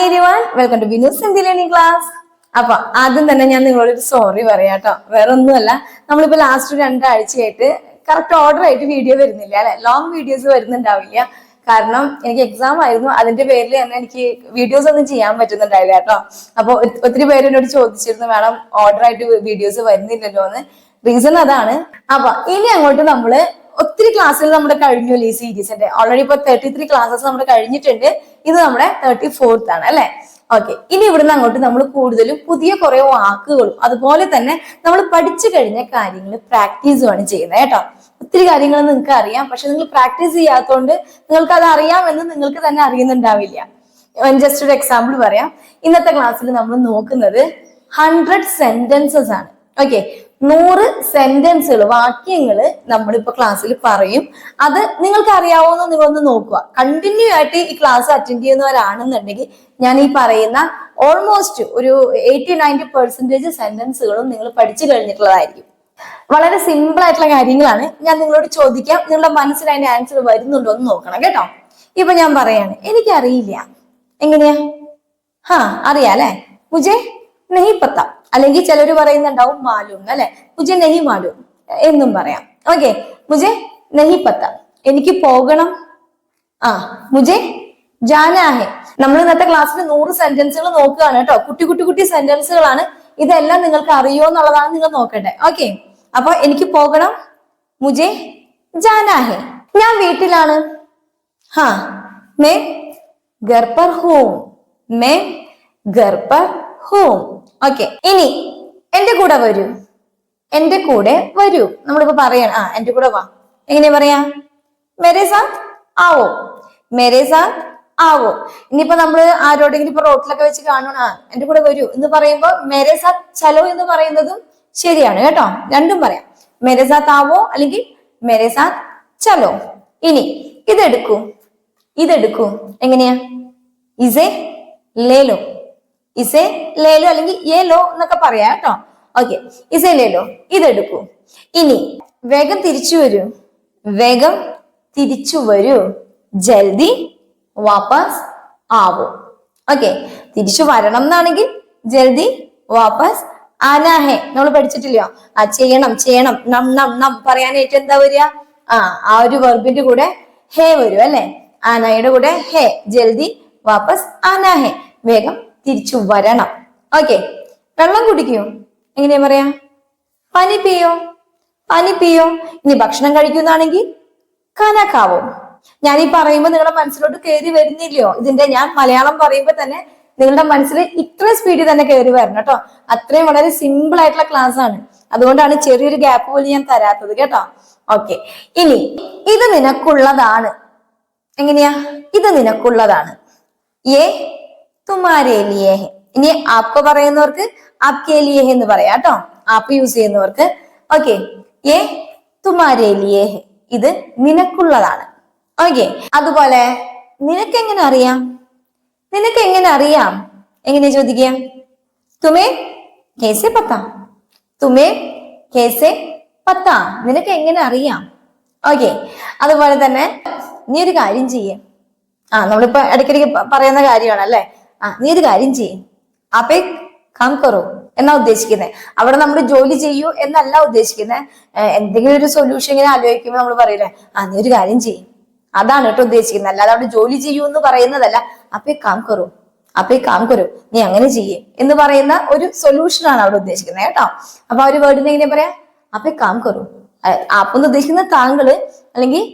everyone, welcome to Vinus Hindi Learning Class. അപ്പൊ ആദ്യം തന്നെ ഞാൻ നിങ്ങളോട് സോറി പറയാം കേട്ടോ. വേറെ ഒന്നുമല്ല, നമ്മളിപ്പോ ലാസ്റ്റ് രണ്ടാഴ്ചയായിട്ട് കറക്റ്റ് ഓർഡർ ആയിട്ട് വീഡിയോ വരുന്നില്ല അല്ലെ, ലോങ് വീഡിയോസ് വരുന്നുണ്ടാവില്ല. കാരണം എനിക്ക് എക്സാം ആയിരുന്നു, അതിന്റെ പേരിൽ തന്നെ എനിക്ക് വീഡിയോസ് ഒന്നും ചെയ്യാൻ പറ്റുന്നുണ്ടായില്ല കേട്ടോ. അപ്പൊ ഒത്തിരി പേര് എന്നോട് ചോദിച്ചിരുന്നു മാഡം ഓർഡർ ആയിട്ട് വീഡിയോസ് വരുന്നില്ലല്ലോ എന്ന്. റീസൺ അതാണ്. അപ്പൊ ഇനി അങ്ങോട്ട് നമ്മള് ഒത്തിരി ക്ലാസ്സുകൾ നമ്മുടെ കഴിഞ്ഞു ഈ സീരീസിന്റെ. ഓൾറെഡി ഇപ്പൊ 33 ക്ലാസ്സസ് നമ്മൾ കഴിഞ്ഞിട്ടുണ്ട്. ഇത് നമ്മുടെ 34th ആണ് അല്ലെ. ഓക്കെ, ഇനി ഇവിടുന്ന് അങ്ങോട്ട് നമ്മൾ കൂടുതലും പുതിയ കുറെ വാക്കുകളും അതുപോലെ തന്നെ നമ്മൾ പഠിച്ചു കഴിഞ്ഞ കാര്യങ്ങൾ പ്രാക്ടീസുമാണ് ചെയ്യുന്നത് കേട്ടോ. ഒത്തിരി കാര്യങ്ങൾ നിങ്ങൾക്ക് അറിയാം, പക്ഷെ നിങ്ങൾ പ്രാക്ടീസ് ചെയ്യാത്തതുകൊണ്ട് നിങ്ങൾക്ക് അത് അറിയാമെന്ന് നിങ്ങൾക്ക് തന്നെ അറിയുന്നുണ്ടാവില്ല. ജസ്റ്റ് ഒരു എക്സാമ്പിൾ പറയാം. ഇന്നത്തെ ക്ലാസ്സിൽ നമ്മൾ നോക്കുന്നത് 100 സെന്റൻസസ് ആണ്. ഓക്കെ, 100 സെന്റൻസുകൾ, വാക്യങ്ങൾ നമ്മളിപ്പോ ക്ലാസ്സിൽ പറയും. അത് നിങ്ങൾക്ക് അറിയാവുന്ന നിങ്ങളൊന്ന് നോക്കുക. കണ്ടിന്യൂ ആയിട്ട് ഈ ക്ലാസ് അറ്റൻഡ് ചെയ്യുന്നവരാണെന്നുണ്ടെങ്കിൽ ഞാൻ ഈ പറയുന്ന ഓൾമോസ്റ്റ് ഒരു 80-90% സെന്റൻസുകളും നിങ്ങൾ പഠിച്ചു കഴിഞ്ഞിട്ടുള്ളതായിരിക്കും. വളരെ സിമ്പിൾ ആയിട്ടുള്ള കാര്യങ്ങളാണ്. ഞാൻ നിങ്ങളോട് ചോദിക്കാം, നിങ്ങളുടെ മനസ്സിൽ അതിന്റെ ആൻസർ വരുന്നുണ്ടോ എന്ന് നോക്കണം കേട്ടോ. ഇപ്പൊ ഞാൻ പറയാണ്, എനിക്കറിയില്ല. എങ്ങനെയാ? അറിയാം അല്ലെ. മുജെ നഹി പത്ത, അല്ലെങ്കിൽ ചിലര് പറയുന്നുണ്ടാവും മാലൂം അല്ലെ. മുജെ നഹി മാലൂം എന്നും പറയാം. ഓക്കെ, മുജെ നഹി പത്ത, എനിക്ക് പോകണം. മുജെ ജാനാ ഹെ. നമ്മൾ ഇന്നത്തെ ക്ലാസ്സിൽ 100 സെന്റൻസുകൾ നോക്കുകയാണ് കേട്ടോ. കുട്ടി സെന്റൻസുകളാണ്. ഇതെല്ലാം നിങ്ങൾക്ക് അറിയോ എന്നുള്ളതാണ് നിങ്ങൾ നോക്കണ്ടേ. ഓക്കെ, അപ്പൊ എനിക്ക് പോകണം, മുജെ ജാനാ ഹെ. ഞാൻ വീട്ടിലാണ്. മേ ഘർ പർ ഹൂം. മേ ഘർ പർ ഹൂം. ഓക്കെ, ഇനി എന്റെ കൂടെ വരൂ. എന്റെ കൂടെ വരൂ. നമ്മളിപ്പോ പറയണം, എന്റെ കൂടെ വാ. എങ്ങനെ പറയാ? മേരെ സാത്ത് ആവോ. മേരെ സാത്ത് ആവോ. ഇനിയിപ്പോ നമ്മള് ആരോടെങ്കിലും ഇപ്പൊ റോട്ടിലൊക്കെ വെച്ച് കാണണം, എന്റെ കൂടെ വരൂ എന്ന് പറയുമ്പോ മേരെ സാത്ത് ചലോ എന്ന് പറയുന്നതും ശരിയാണ് കേട്ടോ. രണ്ടും പറയാം. മേരെ സാത്ത് ആവോ അല്ലെങ്കിൽ മേരെ സാത്ത് ചലോ. ഇനി ഇതെടുക്കൂ. ഇതെടുക്കൂ എങ്ങനെയാ? ഇസേ ലേലോ. ഇസേ ലേലോ അല്ലെങ്കിൽ ഏലോ എന്നൊക്കെ പറയാം കേട്ടോ. ഓക്കെ, ഇസേ ലേലോ, ഇതെടുക്കൂ. ഇനി വേഗം തിരിച്ചു വരൂ. വേഗം തിരിച്ചു വരൂ. ജൽദി വാപ്പസ് ആവോ. ഓക്കെ, തിരിച്ചു വരണം എന്നാണെങ്കിൽ ജൽദി വാപ്പസ് ആനാ ഹെ. നമ്മൾ പഠിച്ചിട്ടില്ലയോ? ചെയ്യണം ചെയ്യണം, നം നം നം പറയാനായിട്ട് എന്താ വരിക? ആ ഒരു വെർബിന്റെ കൂടെ ഹേ വരും അല്ലെ. ആനയുടെ കൂടെ ഹേ. ജൽദി വാപ്പസ് ആനാ ഹെ, വേഗം തിരിച്ചു വരണം. ഓക്കെ, വെള്ളം കുടിക്കൂ. എങ്ങനെയാ പറയാ? പനി പിയോ. പനി പിയോ. ഇനി ഭക്ഷണം കഴിക്കുന്നാണെങ്കിൽ ഖാന ഖാവോ. ഞാൻ ഈ പറയുമ്പോ നിങ്ങളുടെ മനസ്സിലോട്ട് കയറി വരുന്നില്ലയോ? ഇതിന്റെ ഞാൻ മലയാളം പറയുമ്പോ തന്നെ നിങ്ങളുടെ മനസ്സിൽ ഇത്ര സ്പീഡിൽ തന്നെ കയറി വരണം കേട്ടോ. അത്രയും വളരെ സിമ്പിൾ ആയിട്ടുള്ള ക്ലാസ് ആണ്. അതുകൊണ്ടാണ് ചെറിയൊരു ഗ്യാപ്പ് പോലും ഞാൻ തരാത്തത് കേട്ടോ. ഓക്കെ, ഇനി ഇത് നിനക്കുള്ളതാണ്. എങ്ങനെയാ? ഇത് നിനക്കുള്ളതാണ്. ഏ തുമാരേ ലിയേ ഹെ. ഇനി ആപ്കോ പറയുന്നവർക്ക് ആപ്കേ ലിയേ ഹെ എന്ന് പറയാം കേട്ടോ. ആപ്പ് യൂസ് ചെയ്യുന്നവർക്ക്. ഓക്കെ, ഏ തുമാരേ ലിയേ ഹെ, ഇത് നിനക്കുള്ളതാണ്. ഓക്കെ, അതുപോലെ നിനക്ക് എങ്ങനെ അറിയാം? നിനക്ക് എങ്ങനെ അറിയാം? എങ്ങനെ ചോദിക്കുക? തുമേ കേസെ പത്താ. തുമേ കേസെ പത്താ, നിനക്ക് എങ്ങനെ അറിയാം? ഓക്കെ, അതുപോലെ തന്നെ നീ ഒരു കാര്യം ചെയ്യേ. നമ്മളിപ്പോ ഇടയ്ക്കിടയ്ക്ക് പറയുന്ന കാര്യമാണ് അല്ലെ. നീ ഒരു കാര്യം ചെയ്യേ. ആപ്പേ കാം കറോ എന്നാ ഉദ്ദേശിക്കുന്നത്. അവിടെ നമ്മൾ ജോലി ചെയ്യൂ എന്നല്ല ഉദ്ദേശിക്കുന്നത്. എന്തെങ്കിലും ഒരു സൊല്യൂഷൻ ഇങ്ങനെ ആലോചിക്കുമ്പോൾ നമ്മൾ പറയില്ലേ, നീ ഒരു കാര്യം ചെയ്യും, അതാണ് കേട്ടോ ഉദ്ദേശിക്കുന്നത്. അല്ലാതെ അവിടെ ജോലി ചെയ്യൂ എന്ന് പറയുന്നതല്ല. അപ്പേ കാം കറോ, അപ്പേ കാം കറോ, നീ അങ്ങനെ ചെയ്യേ എന്ന് പറയുന്ന ഒരു സൊല്യൂഷനാണ് അവിടെ ഉദ്ദേശിക്കുന്നത് കേട്ടോ. അപ്പൊ ആ ഒരു വേർഡിനെ എങ്ങനെ പറയാ? അപ്പേ കാം കറോ. ആപ്പെന്ന് ഉദ്ദേശിക്കുന്നത് താങ്കള് അല്ലെങ്കിൽ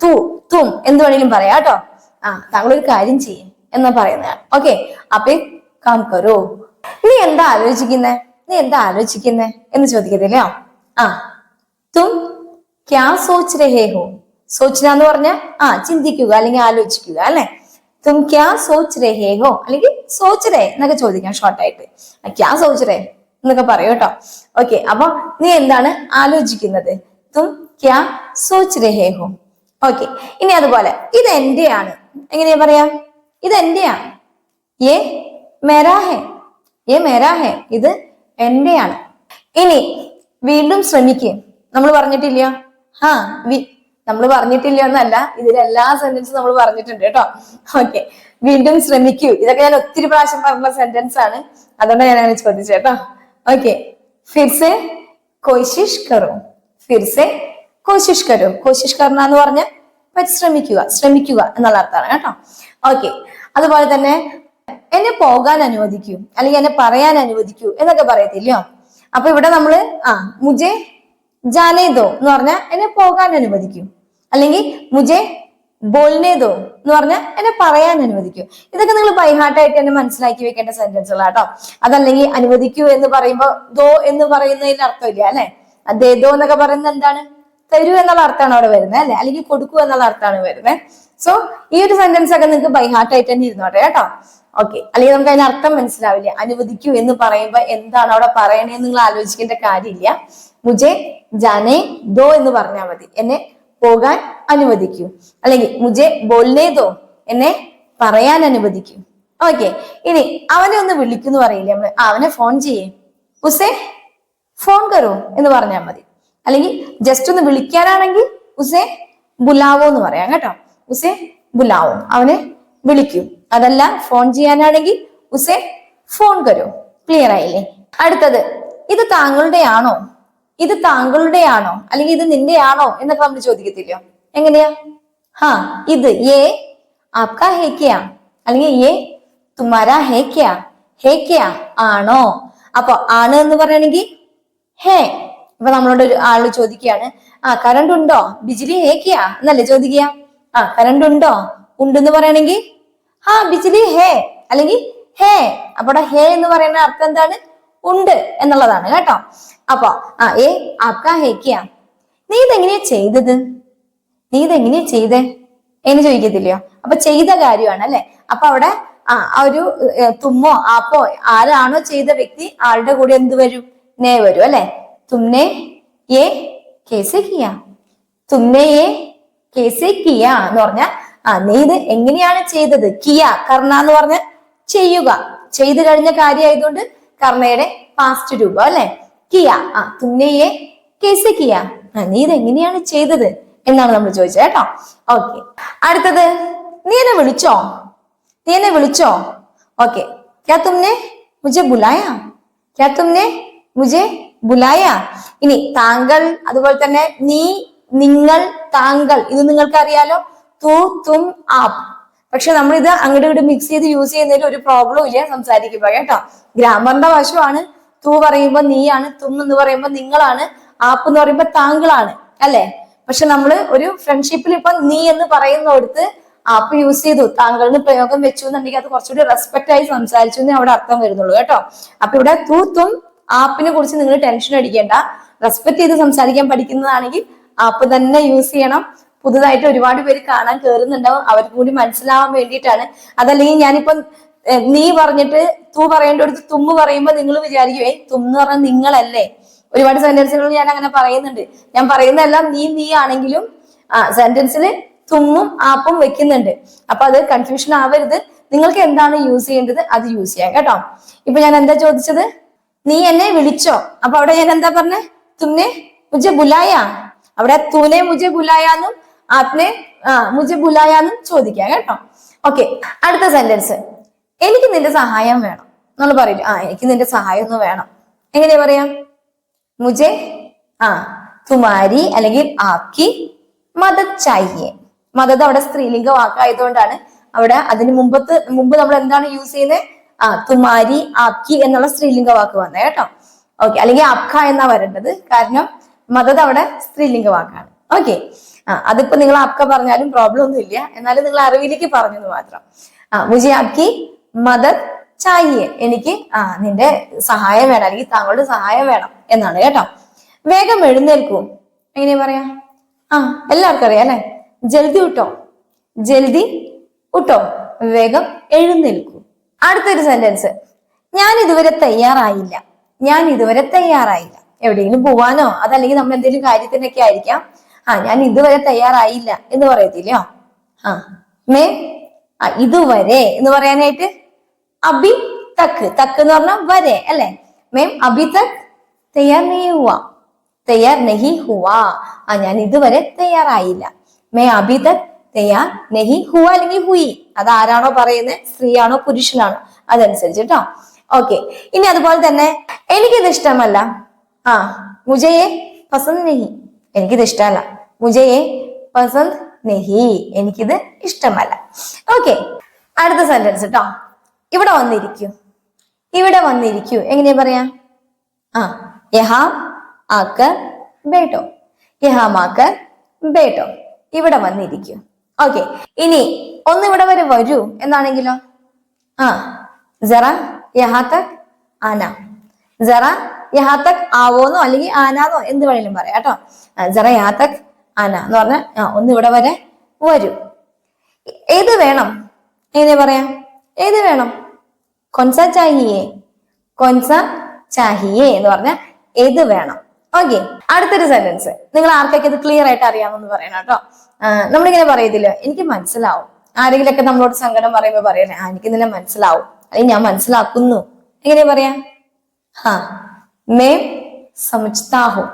തും എന്ത് വേണമെങ്കിലും പറയാം കേട്ടോ. താങ്കൾ ഒരു കാര്യം ചെയ്യും എന്ന് പറയുന്നതാണ്. ഓക്കെ, അപ്പേ കാം കറോ. നീ എന്താ ആലോചിക്കുന്നേ? നീ എന്താ ആലോചിക്കുന്നേ എന്ന് ചോദിക്കത്തില്ലയോ? തും ക്യാ സോച്ച് രഹേ ഹോ. സോച്ന എന്ന് പറഞ്ഞാൽ ചിന്തിക്കുക അല്ലെങ്കിൽ ആലോചിക്കുക അല്ലെ. തും ക്യാ സോച്ച് രഹേ ഹോ അല്ലെങ്കിൽ സോച്ച് രേ എന്നൊക്കെ ചോദിക്കാം ഷോർട്ടായിട്ട്. ക്യാ സോച്ച് രേ എന്നൊക്കെ പറയൂ കേട്ടോ. ഓക്കെ, അപ്പൊ നീ എന്താണ് ആലോചിക്കുന്നത്? തും ക്യാ സോച്ച് രഹേ ഹോ. ഓക്കെ, ഇനി അതുപോലെ ഇത് എന്റെയാണ്. എങ്ങനെയാ പറയാ? ഇത് എന്റെയാണ്. ഏ മേരാ ഹെ. ഏ മേരാ ഹെ, ഇത് എന്റെയാണ്. ഇനി വീണ്ടും ശ്രമിക്കുക. നമ്മൾ പറഞ്ഞിട്ടില്ലയോ? നമ്മൾ പറഞ്ഞിട്ടില്ല എന്നല്ല, ഇതിലെല്ലാ സെന്റൻസും നമ്മൾ പറഞ്ഞിട്ടുണ്ട് കേട്ടോ. ഓക്കെ, വീണ്ടും ശ്രമിക്കൂ. ഇതൊക്കെ ഞാൻ ഒത്തിരി പ്രാവശ്യം പറഞ്ഞ സെന്റൻസ് ആണ്, അതുകൊണ്ടാണ് ഞാൻ അങ്ങനെ ചോദിച്ചേട്ടോ. ഓക്കെ, ഫിർസെ കോശിഷ് കറോ. ഫിർസെ കോശിഷ് കറോ. കോശിഷ് കർണ എന്ന് പറഞ്ഞ പരിശ്രമിക്കുക, ശ്രമിക്കുക എന്നുള്ള അർത്ഥമാണ് കേട്ടോ. ഓക്കെ, അതുപോലെ തന്നെ എന്നെ പോകാൻ അനുവദിക്കൂ അല്ലെങ്കിൽ എന്നെ പറയാൻ അനുവദിക്കൂ എന്നൊക്കെ പറയത്തില്ലയോ. അപ്പൊ ഇവിടെ നമ്മള് മുജെ ജാനേദോ എന്ന് പറഞ്ഞാൽ എന്നെ പോകാൻ അനുവദിക്കൂ, അല്ലെങ്കിൽ മുജെ ബോൾനേദോ എന്ന് പറഞ്ഞാൽ എന്നെ പറയാൻ അനുവദിക്കൂ. ഇതൊക്കെ നിങ്ങൾ ബൈഹാർട്ടായിട്ട് തന്നെ മനസ്സിലാക്കി വെക്കേണ്ട സെന്റൻസുകളാട്ടോ. അതല്ലെങ്കിൽ അനുവദിക്കൂ എന്ന് പറയുമ്പോ ദോ എന്ന് പറയുന്നതിന് അർത്ഥമില്ല അല്ലെ. ദേദോ എന്നൊക്കെ പറയുന്നത് എന്താണ്? തരൂ എന്നുള്ള അർത്ഥമാണ് അവിടെ വരുന്നത് അല്ലെ, അല്ലെങ്കിൽ കൊടുക്കൂ എന്നുള്ള അർത്ഥമാണ് വരുന്നത്. സോ ഈ ഒരു സെന്റൻസ് ഒക്കെ നിങ്ങൾക്ക് ബൈഹാർട്ടായിട്ട് തന്നെ ഇരുന്നോട്ടെ കേട്ടോ. ഓക്കെ, അല്ലെങ്കിൽ നമുക്ക് അതിന് അർത്ഥം മനസ്സിലാവില്ല. അനുവദിക്കൂ എന്ന് പറയുമ്പോ എന്താണ് അവിടെ പറയണേന്ന് നിങ്ങൾ ആലോചിക്കേണ്ട കാര്യമില്ല. മുജെ ജാനേ ദോ എന്ന് പറഞ്ഞാൽ മതി, എന്നെ പോകാൻ അനുവദിക്കൂ. അല്ലെങ്കിൽ മുജെ ബോൾനേ ദോ, എന്നെ പറയാൻ അനുവദിക്കൂ. ഓക്കെ, ഇനി അവനെ ഒന്ന് വിളിക്കുന്നു പറയില്ലേ നമ്മള്, അവനെ ഫോൺ ചെയ്യേ, ഉസേ ഫോൺ കറോ എന്ന് പറഞ്ഞാൽ മതി. അല്ലെങ്കിൽ ജസ്റ്റ് ഒന്ന് വിളിക്കാനാണെങ്കിൽ ഉസേ ബുലാവോ എന്ന് പറയാം കേട്ടോ. ഉസേ ബുലാവോ, അവനെ വിളിക്കൂ. അതല്ല ഫോൺ ചെയ്യാനാണെങ്കിൽ ഉസേ ഫോൺ കരോ. ക്ലിയർ ആയില്ലേ? അടുത്തത്, ഇത് താങ്കളുടെ ആണോ, ഇത് താങ്കളുടെ ആണോ അല്ലെങ്കിൽ ഇത് നിന്റെ ആണോ എന്നൊക്കെ നമ്മൾ ചോദിക്കത്തില്ലയോ. എങ്ങനെയാ? ഇത് യേ ആപ്കാ ഹേ ക്യാ, അല്ലെങ്കിൽ യേ തുമാരാ ഹേ ക്യാ. ഹേ ക്യാ ആണോ. അപ്പൊ ആണ് എന്ന് പറയണെങ്കിൽ ഹേ. ഇപ്പൊ നമ്മളോട് ഒരു ആള് ചോദിക്കുകയാണ്, കറണ്ട് ഉണ്ടോ, ബിജിലി ഹേ ക്യാ എന്നല്ലേ ചോദിക്കുക. കറണ്ട് ഉണ്ടോ, ഉണ്ടെന്ന് പറയണെങ്കിൽ ബിജിലി ഹേ അല്ലെങ്കിൽ ഹേ. അപ്പൊ ഹേ എന്ന് പറയുന്ന അർത്ഥം എന്താണ്? ഉണ്ട് എന്നുള്ളതാണ് കേട്ടോ. അപ്പൊ ഏ ആപ്കാ ഹേ ക്യാ, നീ ഇതെങ്ങനെയാ ചെയ്തത്, നീ ഇതെങ്ങനെയാ ചെയ്തേ എന്ന് ചോദിക്കത്തില്ലയോ. അപ്പൊ ചെയ്ത കാര്യമാണ് അല്ലെ. അപ്പൊ അവിടെ ഒരു തുമ്മോ ആപ്പോ ആരാണോ ചെയ്ത വ്യക്തി, ആളുടെ കൂടെ എന്ത് വരും? നേ വരും അല്ലെ. തുമ്നെ യേ കേസെ കിയാ, തുമ്നെ യേ കേസെ കിയാ എന്ന് പറഞ്ഞ നീ ഇത് എങ്ങനെയാണ് ചെയ്തത്. കിയ കർണ എന്ന് പറഞ്ഞ ചെയ്യുക, ചെയ്തു കഴിഞ്ഞ കാര്യമായതുകൊണ്ട് കർണയുടെ പാസ്റ്റ് രൂപം അല്ലെ. കിയ തുമ്നെയെ കേസെ കിയ, നീ ഇത് എങ്ങനെയാണ് ചെയ്തത് എന്നാണ് നമ്മൾ ചോദിച്ചത് കേട്ടോ. ഓക്കെ, അടുത്തത്, നീ എന്നെ വിളിച്ചോ, നീ എന്നെ വിളിച്ചോ. ഓക്കെ, ക്യാ തുമ്നെ മുझे ബുലായ, ക്യാ തുമ്നെ മുझे ബുലായ. ഇനി താങ്കൾ, അതുപോലെ തന്നെ നീ, നിങ്ങൾ, താങ്കൾ, ഇത് നിങ്ങൾക്ക് അറിയാലോ. തു തും ആപ്. പക്ഷെ നമ്മൾ ഇത് അങ്ങോട്ട് ഇങ്ങോട്ട് മിക്സ് ചെയ്ത് യൂസ് ചെയ്യുന്നതിൽ ഒരു പ്രോബ്ലം ഇല്ല സംസാരിക്കുമ്പോ കേട്ടോ. ഗ്രാമറിന്റെ വശമാണ്. തു പറയുമ്പോ നീയാണ്, തും എന്ന് പറയുമ്പോ നിങ്ങളാണ്, ആപ്പ് എന്ന് പറയുമ്പോ താങ്കളാണ് അല്ലെ. പക്ഷെ നമ്മള് ഒരു ഫ്രണ്ട്ഷിപ്പിൽ ഇപ്പൊ നീ എന്ന് പറയുന്നിടത്ത് ആപ്പ് യൂസ് ചെയ്തു, താങ്കളിന് പ്രയോഗം വെച്ചു എന്നുണ്ടെങ്കിൽ അത് കുറച്ചുകൂടി റെസ്പെക്ട് ആയി സംസാരിച്ചു എന്നേ അവിടെ അർത്ഥം വരുന്നുള്ളൂ കേട്ടോ. അപ്പൊ ഇവിടെ തു തും ആപ്പിനെ കുറിച്ച് നിങ്ങൾ ടെൻഷൻ അടിക്കേണ്ട. റെസ്പെക്ട് ചെയ്ത് സംസാരിക്കാൻ പഠിക്കുന്നതാണെങ്കിൽ ആപ്പ് തന്നെ യൂസ് ചെയ്യണം. പുതുതായിട്ട് ഒരുപാട് പേര് കാണാൻ കയറുന്നുണ്ടാവും, അവർക്ക് കൂടി മനസ്സിലാവാൻ വേണ്ടിയിട്ടാണ്. അതല്ലെങ്കിൽ ഞാനിപ്പം നീ പറഞ്ഞിട്ട് തു പറയേണ്ട അടുത്ത് തുമ്മ് പറയുമ്പോ നിങ്ങൾ വിചാരിക്കുവേ തുമ്മ് പറഞ്ഞാൽ നിങ്ങളല്ലേ. ഒരുപാട് സെന്റൻസുകൾ ഞാൻ അങ്ങനെ പറയുന്നുണ്ട്. ഞാൻ പറയുന്നതെല്ലാം നീ ആണെങ്കിലും സെന്റൻസിൽ തുമ്മും ആപ്പും വെക്കുന്നുണ്ട്. അപ്പൊ അത് കൺഫ്യൂഷൻ ആവരുത്. നിങ്ങൾക്ക് എന്താണ് യൂസ് ചെയ്യേണ്ടത് അത് യൂസ് ചെയ്യാം കേട്ടോ. ഇപ്പൊ ഞാൻ എന്താ ചോദിച്ചത്? നീ എന്നെ വിളിച്ചോ. അപ്പൊ അവിടെ ഞാൻ എന്താ പറഞ്ഞേ? തുമ്നെ മുझे ബുലായ. അവിടെ തൂനെ മുझे ബുലായാന്നും ആപ്നെ മുझे ബുലായാന്നും ചോദിക്കാം കേട്ടോ. ഓക്കെ, അടുത്ത സെന്റൻസ്, എനിക്ക് നിന്റെ സഹായം വേണം. നമ്മൾ പറയില്ല എനിക്ക് നിന്റെ സഹായം ഒന്ന് വേണം. എങ്ങനെയാ പറയാ? മുझे തുമാരി അല്ലെങ്കിൽ ആപ്കി മദത് ചാഹിയെ. മദത് അവിടെ സ്ത്രീലിംഗ വാക്കായതുകൊണ്ടാണ് അവിടെ അതിന് മുമ്പ് നമ്മൾ എന്താണ് യൂസ് ചെയ്യുന്നത്? തുമാരി ആപ്കി എന്നുള്ള സ്ത്രീലിംഗ വാക്ക് വന്നേ കേട്ടോ. ഓക്കെ, അല്ലെങ്കിൽ ആപ്ക എന്നാ വരേണ്ടത്, കാരണം മദത് അവിടെ സ്ത്രീലിംഗ വാക്കാണ്. ഓക്കെ, അതിപ്പോ നിങ്ങൾ ആപ്ക പറഞ്ഞാലും പ്രോബ്ലം ഒന്നും ഇല്ല, എന്നാലും നിങ്ങൾ അറിവിലേക്ക് പറഞ്ഞെന്ന് മാത്രം. മുझे ആപ്കി മദത് ചാഹിയെ, എനിക്ക് നിന്റെ സഹായം വേണം അല്ലെങ്കിൽ താങ്കളുടെ സഹായം വേണം എന്നാണ് കേട്ടോ. വേഗം എഴുന്നേൽക്കൂ. എങ്ങനെയാ പറയാ? എല്ലാവർക്കും അറിയാം അല്ലെ. ജൽദി ഉട്ടോ, ജൽദി ഉട്ടോ, വേഗം എഴുന്നേൽക്കൂ. അടുത്തൊരു സെന്റൻസ്, ഞാൻ ഇതുവരെ തയ്യാറായില്ല. ഞാൻ ഇതുവരെ തയ്യാറായില്ല. എവിടെയെങ്കിലും പോവാനോ അതല്ലെങ്കിൽ നമ്മൾ എന്തെങ്കിലും കാര്യത്തിനൊക്കെ ആയിരിക്കാം. ഞാൻ ഇതുവരെ തയ്യാറായില്ല എന്ന് പറയത്തില്ലയോ. മേ ഇതുവരെ എന്ന് പറയാനായിട്ട് അഭി തക്ക്, തക്ക് എന്ന് പറഞ്ഞാൽ വരെ അല്ലെ. മേം അഭി തക് തയ്യാർ നെഹി ഹുവാ, തയ്യാർ നെഹി ഹുവാ. ഞാൻ ഇതുവരെ തയ്യാറായില്ല. മേ അഭി തക് തയ്യാർ നെഹി ഹുവാ അല്ലെങ്കിൽ ഹുയി, അത് ആരാണോ പറയുന്നത്, സ്ത്രീയാണോ പുരുഷനാണോ അതനുസരിച്ച് കേട്ടോ. ഓക്കെ, ഇനി അതുപോലെ തന്നെ എനിക്കിത് ഇഷ്ടമല്ല. ആ മുജയെ പസന്ത് നെഹി, എനിക്കിത് ഇഷ്ടമല്ല. മുജയെ പസന്ത് നെഹി, എനിക്കിത് ഇഷ്ടമല്ല. ഓക്കെ, അടുത്ത സെന്റൻസ് കേട്ടോ. ഇവിടെ വന്നിരിക്കൂ, ഇവിടെ വന്നിരിക്കൂ എങ്ങനെയാ പറയാ? ആ യഹാ ആക്കർ ബേട്ടോ, യഹാം ആക്കർ ബേട്ടോ, ഇവിടെ വന്നിരിക്കൂ. ഓക്കെ, ഇനി ഒന്ന് ഇവിടെ വരെ വരൂ എന്നാണെങ്കിലോ? ആ ജറ യഹാ തക് ആന, ജറ യഹാ തക് ആവോന്നോ അല്ലെങ്കിൽ ആനാന്നോ എന്ത് വേണേലും പറയാം കേട്ടോ. ജറ യഹാ തക് ആന എന്ന് പറഞ്ഞാൽ ഒന്ന് ഇവിടെ വരെ വരൂ. ഏത് വേണം എങ്ങനെ പറയാം? ഏത് വേണം? കൊൻസ ചാഹിയേ, കൊൻസ ചാഹിയേ എന്ന് പറഞ്ഞാൽ ഏത് വേണം. ഓക്കെ, അടുത്തൊരു സെന്റൻസ്. നിങ്ങൾ ആർക്കൊക്കെ ഇത് ക്ലിയർ ആയിട്ട് അറിയാമെന്ന് പറയണം കേട്ടോ. നമ്മളിങ്ങനെ പറയത്തില്ല, എനിക്ക് മനസ്സിലാവും. ആരെങ്കിലും ഒക്കെ നമ്മളോട് സങ്കടം പറയുമ്പോ പറയണേ, എനിക്ക് നിന്നെ മനസ്സിലാവും, അല്ലെങ്കിൽ ഞാൻ മനസ്സിലാക്കുന്നു. എങ്ങനെ പറയാ? ഹാ മേം സമജ്താഹും,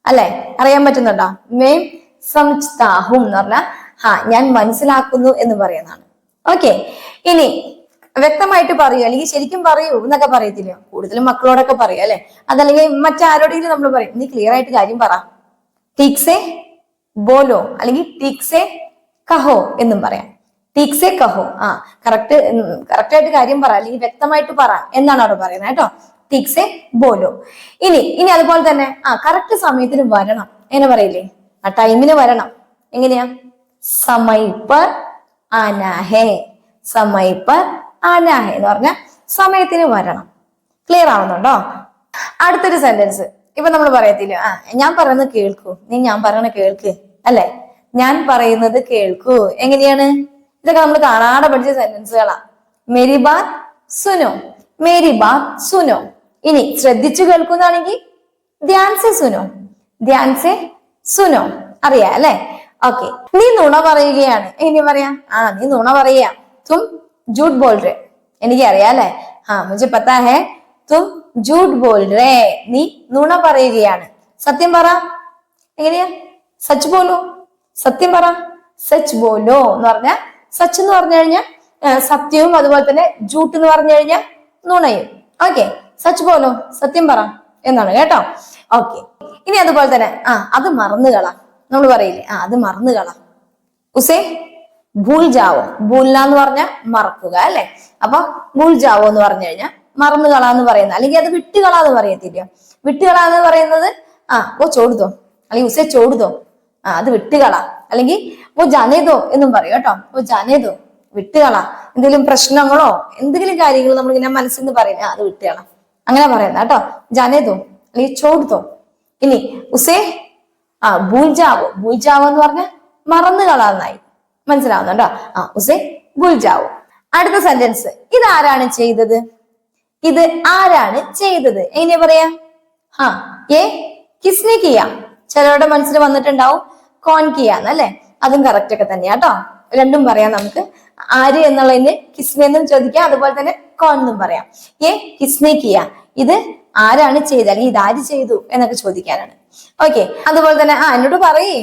അല്ലെ? അറിയാൻ പറ്റുന്നുണ്ടോ? മേം സമജ്താഹും എന്ന് പറഞ്ഞാൽ ഞാൻ മനസ്സിലാക്കുന്നു എന്ന് പറയുന്നതാണ്. ഓക്കെ, ഇനി വ്യക്തമായിട്ട് പറയൂ അല്ലെങ്കിൽ ശരിക്കും പറയൂ എന്നൊക്കെ പറയത്തില്ല, കൂടുതലും മക്കളോടൊക്കെ പറയും അല്ലെ. അതല്ലെങ്കിൽ മറ്റാരോടെങ്കിലും നമ്മൾ പറയും, നീ ക്ലിയർ ആയിട്ട് കാര്യം പറ, ടീക്സെ ബോലോ അല്ലെങ്കിൽ ടീക്സെ കഹോ എന്നും പറയാം. ടീക്സെ കഹോ, കറക്റ്റ് ആയിട്ട് കാര്യം പറ അല്ലെങ്കിൽ വ്യക്തമായിട്ട് പറ എന്നാണ് അവിടെ പറയുന്നത് കേട്ടോ. ടീക്സെ ബോലോ. ഇനി അതുപോലെ തന്നെ കറക്റ്റ് സമയത്തിന് വരണം എങ്ങനെ പറയില്ലേ? ടൈമിന് വരണം. എങ്ങനെയാ? സമയ് പർ ആനാ ഹേ, സമയ് പർ ആനാ ഹേ എന്ന് പറഞ്ഞ സമയത്തിന് വരണം. ക്ലിയർ ആവുന്നുണ്ടോ? അടുത്തൊരു സെന്റൻസ്. ഇപ്പൊ നമ്മൾ പറയത്തില്ല, ഞാൻ പറയുന്നത് കേൾക്കൂ, നീ ഞാൻ പറയണ കേൾക്ക്, അല്ലെ? ഞാൻ പറയുന്നത് കേൾക്കൂ എങ്ങനെയാണ്? ഇതൊക്കെ നമ്മൾ കാണാതെ പഠിച്ച സെന്റൻസുകളാ. മേരി ബാത് സുനോ, മേരി ബാത് സുനോ. ഇനി ശ്രദ്ധിച്ചു കേൾക്കുന്നതാണെങ്കിൽ ധ്യാൻ സെ സുനോ, ധ്യാൻ സെ സുനോ. അറിയാ അല്ലെ? ഓക്കെ, നീ നുണ പറയുകയാണ് എങ്ങനെ പറയാ? നീ നുണ പറയാ, തും ജൂട്ട് ബോൾ റേ. എനിക്ക് അറിയാം അല്ലെ? മുझे पता है തും ജൂട്ട് ബോൾ റേ, നീ നുണ പറയുകയാണ്. സത്യം പറ എങ്ങനെയാ? സച്ച് ബോലോ, സത്യം പറ, സച്ച് ബോലോ എന്ന് പറഞ്ഞാൽ സച്ച് എന്ന് പറഞ്ഞു കഴിഞ്ഞാൽ സത്യവും, അതുപോലെ തന്നെ ജൂട്ട് എന്ന് പറഞ്ഞു കഴിഞ്ഞാൽ നുണയും. ഓക്കെ, സച്ച് ബോലോ, സത്യം പറ എന്നാണ് കേട്ടോ. ഓക്കെ, ഇനി അതുപോലെ തന്നെ അത് മറന്നുകളാ നമ്മൾ പറയില്ലേ, അത് മറന്നുകളാ. ഉസേ ഭൂൽ ജാവോ, ഭൂൽന എന്ന് പറഞ്ഞാൽ മറക്കുക അല്ലെ. അപ്പൊ ഭൂൽ ജാവോ എന്ന് പറഞ്ഞു കഴിഞ്ഞാൽ മറന്നുകളാന്ന് പറയുന്നത്, അല്ലെങ്കിൽ അത് വിട്ടുകളാന്ന് പറയത്തില്ല. വിട്ടുകളാന്ന് പറയുന്നത് ഓ ചോടുതോ അല്ലെങ്കിൽ ഉസേ ചോടുതോ, അത് വിട്ടുകള. അല്ലെങ്കിൽ ഓ ജാനേതോ എന്നും പറയും കേട്ടോ. ഓ ജാനേതോ, വിട്ടുകള. എന്തെങ്കിലും പ്രശ്നങ്ങളോ എന്തെങ്കിലും കാര്യങ്ങൾ നമ്മളിങ്ങനെ മനസ്സിൽ നിന്ന് പറയില്ല, അത് വിട്ടുകള, അങ്ങനെ പറയുന്ന കേട്ടോ. ജാനേതോ അല്ലെങ്കിൽ ചോടുതോ. ഇനി ഉസേ ഭൂൽജാവോ, ഭൂൽജാവോ എന്ന് പറഞ്ഞാൽ മറന്നുകളാന്നായി. മനസ്സിലാവുന്നുണ്ടോ? ഉസേ ഭൂൽജാവോ. അടുത്ത സെന്റൻസ്. ഇതാരാണ് ചെയ്തത്? ഇത് ആരാണ് ചെയ്തത് എങ്ങനെ പറയാ? ഏ കിസ്നെ കിയാ. ചിലരുടെ മനസ്സിൽ വന്നിട്ടുണ്ടാവും കോൺ കിയാന്ന് അല്ലെ. അതും കറക്റ്റ് ഒക്കെ തന്നെയാ കേട്ടോ. രണ്ടും പറയാം നമുക്ക്. ആര് എന്നുള്ളതിന് കിസ്നെ എന്നും ചോദിക്കാം, അതുപോലെ തന്നെ കോൺ എന്നും പറയാം. ഏ കിസ്നെ കിയാ, ഇത് ആരാണ് ചെയ്തത് അല്ലെങ്കിൽ ഇതാര് ചെയ്തു എന്നൊക്കെ ചോദിക്കാനാണ്. ഓക്കെ, അതുപോലെ തന്നെ എന്നോട് പറയേ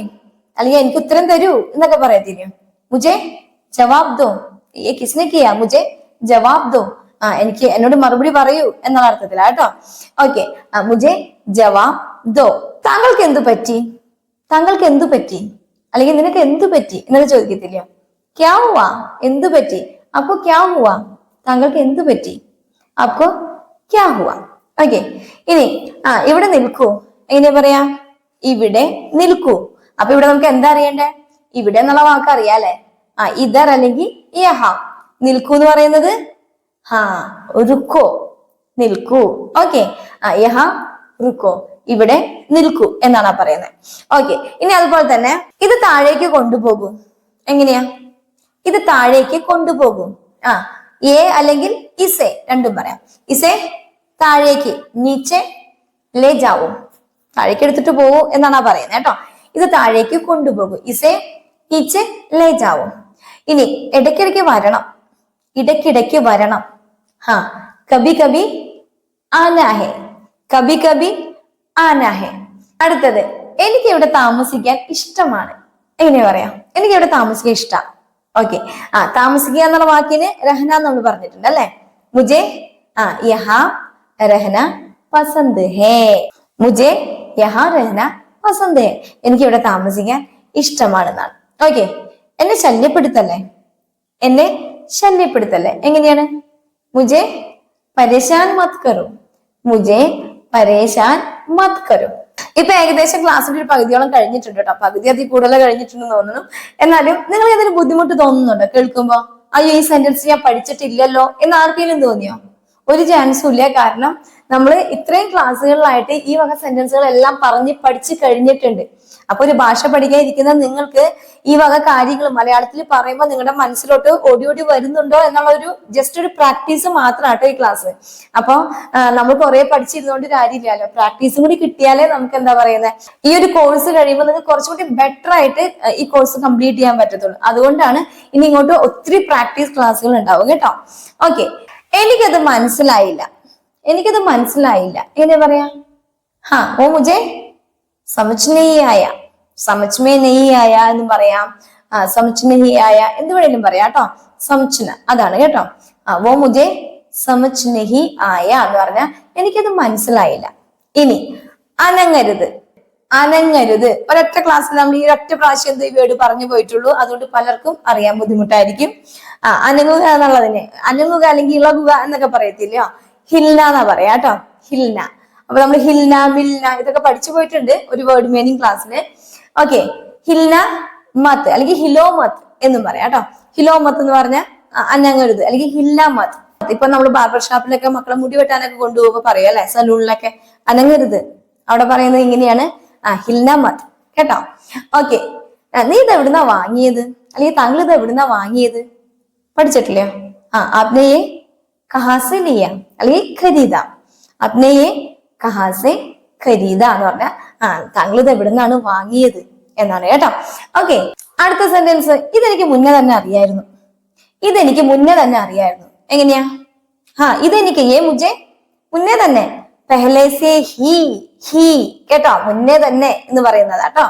അല്ലെങ്കിൽ എനിക്ക് ഉത്തരം തരൂ എന്നൊക്കെ പറയത്തില്ലേ. മുझे ജവാബ് ദോ, ഏ കിസ്നെ കിയാ, മുझे ജവാബ് ദോ, എനിക്ക് എന്നോട് മറുപടി പറയൂ എന്നുള്ള അർത്ഥത്തിലാ കേട്ടോ. ഓക്കെ, മുझे ജവാബ് ദോ. താങ്കൾക്ക് എന്തു പറ്റി, താങ്കൾക്ക് എന്തു പറ്റി, അല്ലെങ്കിൽ നിനക്ക് എന്തു പറ്റി എന്നൊക്കെ ചോദിക്കത്തില്ല. ക്യാ ഹുവാ, എന്തു പറ്റി, അപ്പോ ക്യാ ഹുവാ, താങ്കൾക്ക് എന്തു പറ്റി, അപ്പോ ക്യാ ഹുവാ. ഓക്കെ, ഇനി ഇവിടെ നിൽക്കൂ എങ്ങനെ പറയാ? ഇവിടെ നിൽക്കൂ. അപ്പൊ ഇവിടെ നമുക്ക് എന്താ അറിയണ്ടേ? ഇവിടെ എന്നുള്ള വാക്ക് അറിയാലേ. ഇതർ അല്ലെങ്കിൽ യഹ. നിൽക്കൂ എന്ന് പറയുന്നത് റുക്കോ, നിൽക്കൂ. ഓക്കെ, യഹ റുക്കോ, ഇവിടെ നിൽക്കൂ എന്നാണ് പറയുന്നത്. ഓക്കെ, ഇനി അതുപോലെ തന്നെ ഇത് താഴേക്ക് കൊണ്ടുപോകൂ എങ്ങനെയാ? ഇത് താഴേക്ക് കൊണ്ടുപോകൂ. ഏ അല്ലെങ്കിൽ ഇസെ രണ്ടും പറയാം. ഇസെ താഴേക്ക്, നീച്ചെ ലേ ജാവോ, താഴേക്ക് എടുത്തിട്ട് പോകൂ എന്നാണ് പറയുന്നത് കേട്ടോ. ഇത് താഴേക്ക് കൊണ്ടുപോകൂ, ഇസെ നീച്ചെ ലേ ജാവോ. ഇനി ഇടയ്ക്കിടയ്ക്ക് വരണം, ഇടയ്ക്കിടയ്ക്ക് വരണം. കബി കബി ആനാ ഹേ, കബി കബി ആനാ ഹേ. അടുത്തത്, എനിക്ക് ഇവിടെ താമസിക്കാൻ ഇഷ്ടമാണ് എങ്ങനെ പറയാം? എനിക്ക് ഇവിടെ താമസിക്കാൻ ഇഷ്ടം. ഓക്കെ. താമസിക്കുക എന്നുള്ള വാക്കിന് രഹന നമ്മൾ പറഞ്ഞിട്ടുണ്ട് അല്ലെ. മുജെ യഹാ രഹന പസന്ത് ഹേ. മുജെ യഹാ രഹന പസന്ത് ഹേ. എനിക്ക് ഇവിടെ താമസിക്കാൻ ഇഷ്ടമാണെന്നാണ്. ഓക്കെ. എന്നെ ശല്യപ്പെടുത്തല്ലേ, എന്നെ ശല്യപ്പെടുത്തല്ലേ. എങ്ങനെയാണ്? മുജെ പരേശാൻ മത് കരോ, മുജെ പരേശാൻ മത് കരോ. ഇപ്പൊ ഏകദേശം ക്ലാസ്സിന്റെ ഒരു പകുതിയോളം കഴിഞ്ഞിട്ടുണ്ട് കേട്ടോ. പകുതി അതിൽ കൂടുതൽ കഴിഞ്ഞിട്ടുണ്ടെന്ന് തോന്നുന്നു. എന്നാലും നിങ്ങൾ ഏതൊരു ബുദ്ധിമുട്ട് തോന്നുന്നുണ്ടോ കേൾക്കുമ്പോ? അയ്യോ ഈ സെന്റൻസ് ഞാൻ പഠിച്ചിട്ടില്ലല്ലോ എന്ന് ആർക്കെങ്കിലും തോന്നിയോ? ഒരു ചാൻസും ഇല്ല. കാരണം നമ്മൾ ഇത്രയും ക്ലാസ്സുകളിലായിട്ട് ഈ വക സെന്റൻസുകൾ എല്ലാം പറഞ്ഞ് പഠിച്ചു കഴിഞ്ഞിട്ടുണ്ട്. അപ്പൊ ഒരു ഭാഷ പഠിക്കാൻ ഇരിക്കുന്ന നിങ്ങൾക്ക് ഈ വക കാര്യങ്ങൾ മലയാളത്തിൽ പറയുമ്പോൾ നിങ്ങളുടെ മനസ്സിലോട്ട് ഓടി ഓടി വരുന്നുണ്ടോ എന്നുള്ള ഒരു ജസ്റ്റ് ഒരു പ്രാക്ടീസ് മാത്രമാട്ടോ ഈ ക്ലാസ്. അപ്പൊ നമ്മൾ കുറെ പഠിച്ചിരുന്നോണ്ട് കാര്യമില്ലല്ലോ, പ്രാക്ടീസും കൂടി കിട്ടിയാലേ നമുക്ക് എന്താ പറയുന്നത് ഈ ഒരു കോഴ്സ് കഴിയുമ്പോൾ നിങ്ങൾക്ക് കുറച്ചുകൂടി ബെറ്റർ ആയിട്ട് ഈ കോഴ്സ് കംപ്ലീറ്റ് ചെയ്യാൻ പറ്റത്തുള്ളൂ. അതുകൊണ്ടാണ് ഇനി ഇങ്ങോട്ട് ഒത്തിരി പ്രാക്ടീസ് ക്ലാസ്സുകൾ ഉണ്ടാവും കേട്ടോ. ഓക്കെ. എനിക്കത് മനസ്സിലായില്ല, എനിക്കത് മനസ്സിലായില്ല എങ്ങനെ പറയാ? ഓ മുജെ സമജ് നഹീ ആയ, സമജ് മേ നഹീ ആയ എന്ന് പറയാം. സമജ് നഹീ ആയ എന്ത് വേണേലും പറയാം കേട്ടോ. സമജ്ന അതാണ് കേട്ടോ. വോ മുജെ സമജ് നഹീ ആയ എന്ന് പറഞ്ഞാൽ എനിക്കത് മനസ്സിലായില്ല. ഇനി അനങ്ങരുത്, അനങ്ങരുത്. ഒരൊറ്റ ക്ലാസ്സിൽ നമ്മൾ ഈ ഒറ്റ പ്രാവശ്യം എന്ത് വേർഡ് പറഞ്ഞു പോയിട്ടുള്ളൂ. അതുകൊണ്ട് പലർക്കും അറിയാൻ ബുദ്ധിമുട്ടായിരിക്കും. അനങ്ങുക എന്നുള്ളതിന് അനങ്ങുക അല്ലെങ്കിൽ ഇളകുക എന്നൊക്കെ പറയത്തില്ലയോ, ഹിൽന എന്നാ പറയാ കേട്ടോ. ഹിൽന. അപ്പൊ നമ്മൾ ഹിൽന മിൽന ഇതൊക്കെ പഠിച്ചു പോയിട്ടുണ്ട് ഒരു വേർഡ് മീനിങ് ക്ലാസ്സിന്. ഓക്കെ. ഹിൽന മത്ത് അല്ലെങ്കിൽ ഹിലോ മത്ത് എന്നും പറയാം കേട്ടോ. ഹിലോ മത്ത് എന്ന് പറഞ്ഞാൽ അനങ്ങരുത് അല്ലെങ്കിൽ ഹിൽന മത്ത്. ഇപ്പൊ നമ്മൾ ബാർബർ ഷാപ്പിലൊക്കെ മക്കളെ മുടി വെട്ടാനൊക്കെ കൊണ്ടുപോകുമ്പോ പറയും അല്ലെ, സലൂണിലൊക്കെ അനങ്ങരുത്. അവിടെ പറയുന്നത് ഇങ്ങനെയാണ്, ഹിൽന മത്ത് കേട്ടോ. ഓക്കെ. നീ ഇത് എവിടുന്നാ വാങ്ങിയത് അല്ലെങ്കിൽ താങ്കൾ ഇത് എവിടുന്നാ വാങ്ങിയത്? പഠിച്ചിട്ടില്ലയോ? ആപ്നെ യേ കഹാ സെ ലിയ അല്ലെങ്കിൽ ഖരീദ. ആപ്നെ യേ കഹാ സെ ഖരീദ എന്ന് പറഞ്ഞാൽ താങ്കൾ ഇത് എവിടുന്നാണ് വാങ്ങിയത് എന്നാണ് കേട്ടോ. ഓക്കെ. അടുത്ത സെന്റൻസ്. ഇതെനിക്ക് മുന്നേ തന്നെ അറിയായിരുന്നു, ഇതെനിക്ക് മുന്നേ തന്നെ അറിയായിരുന്നു. എങ്ങനെയാ? ഇതെനിക്ക് ഏ മുജെ മുന്നേ തന്നെ, പെഹ്ലെ സേ ഹി, ഹി കേട്ടോ. മുന്നേ തന്നെ എന്ന് പറയുന്നത് കേട്ടോ.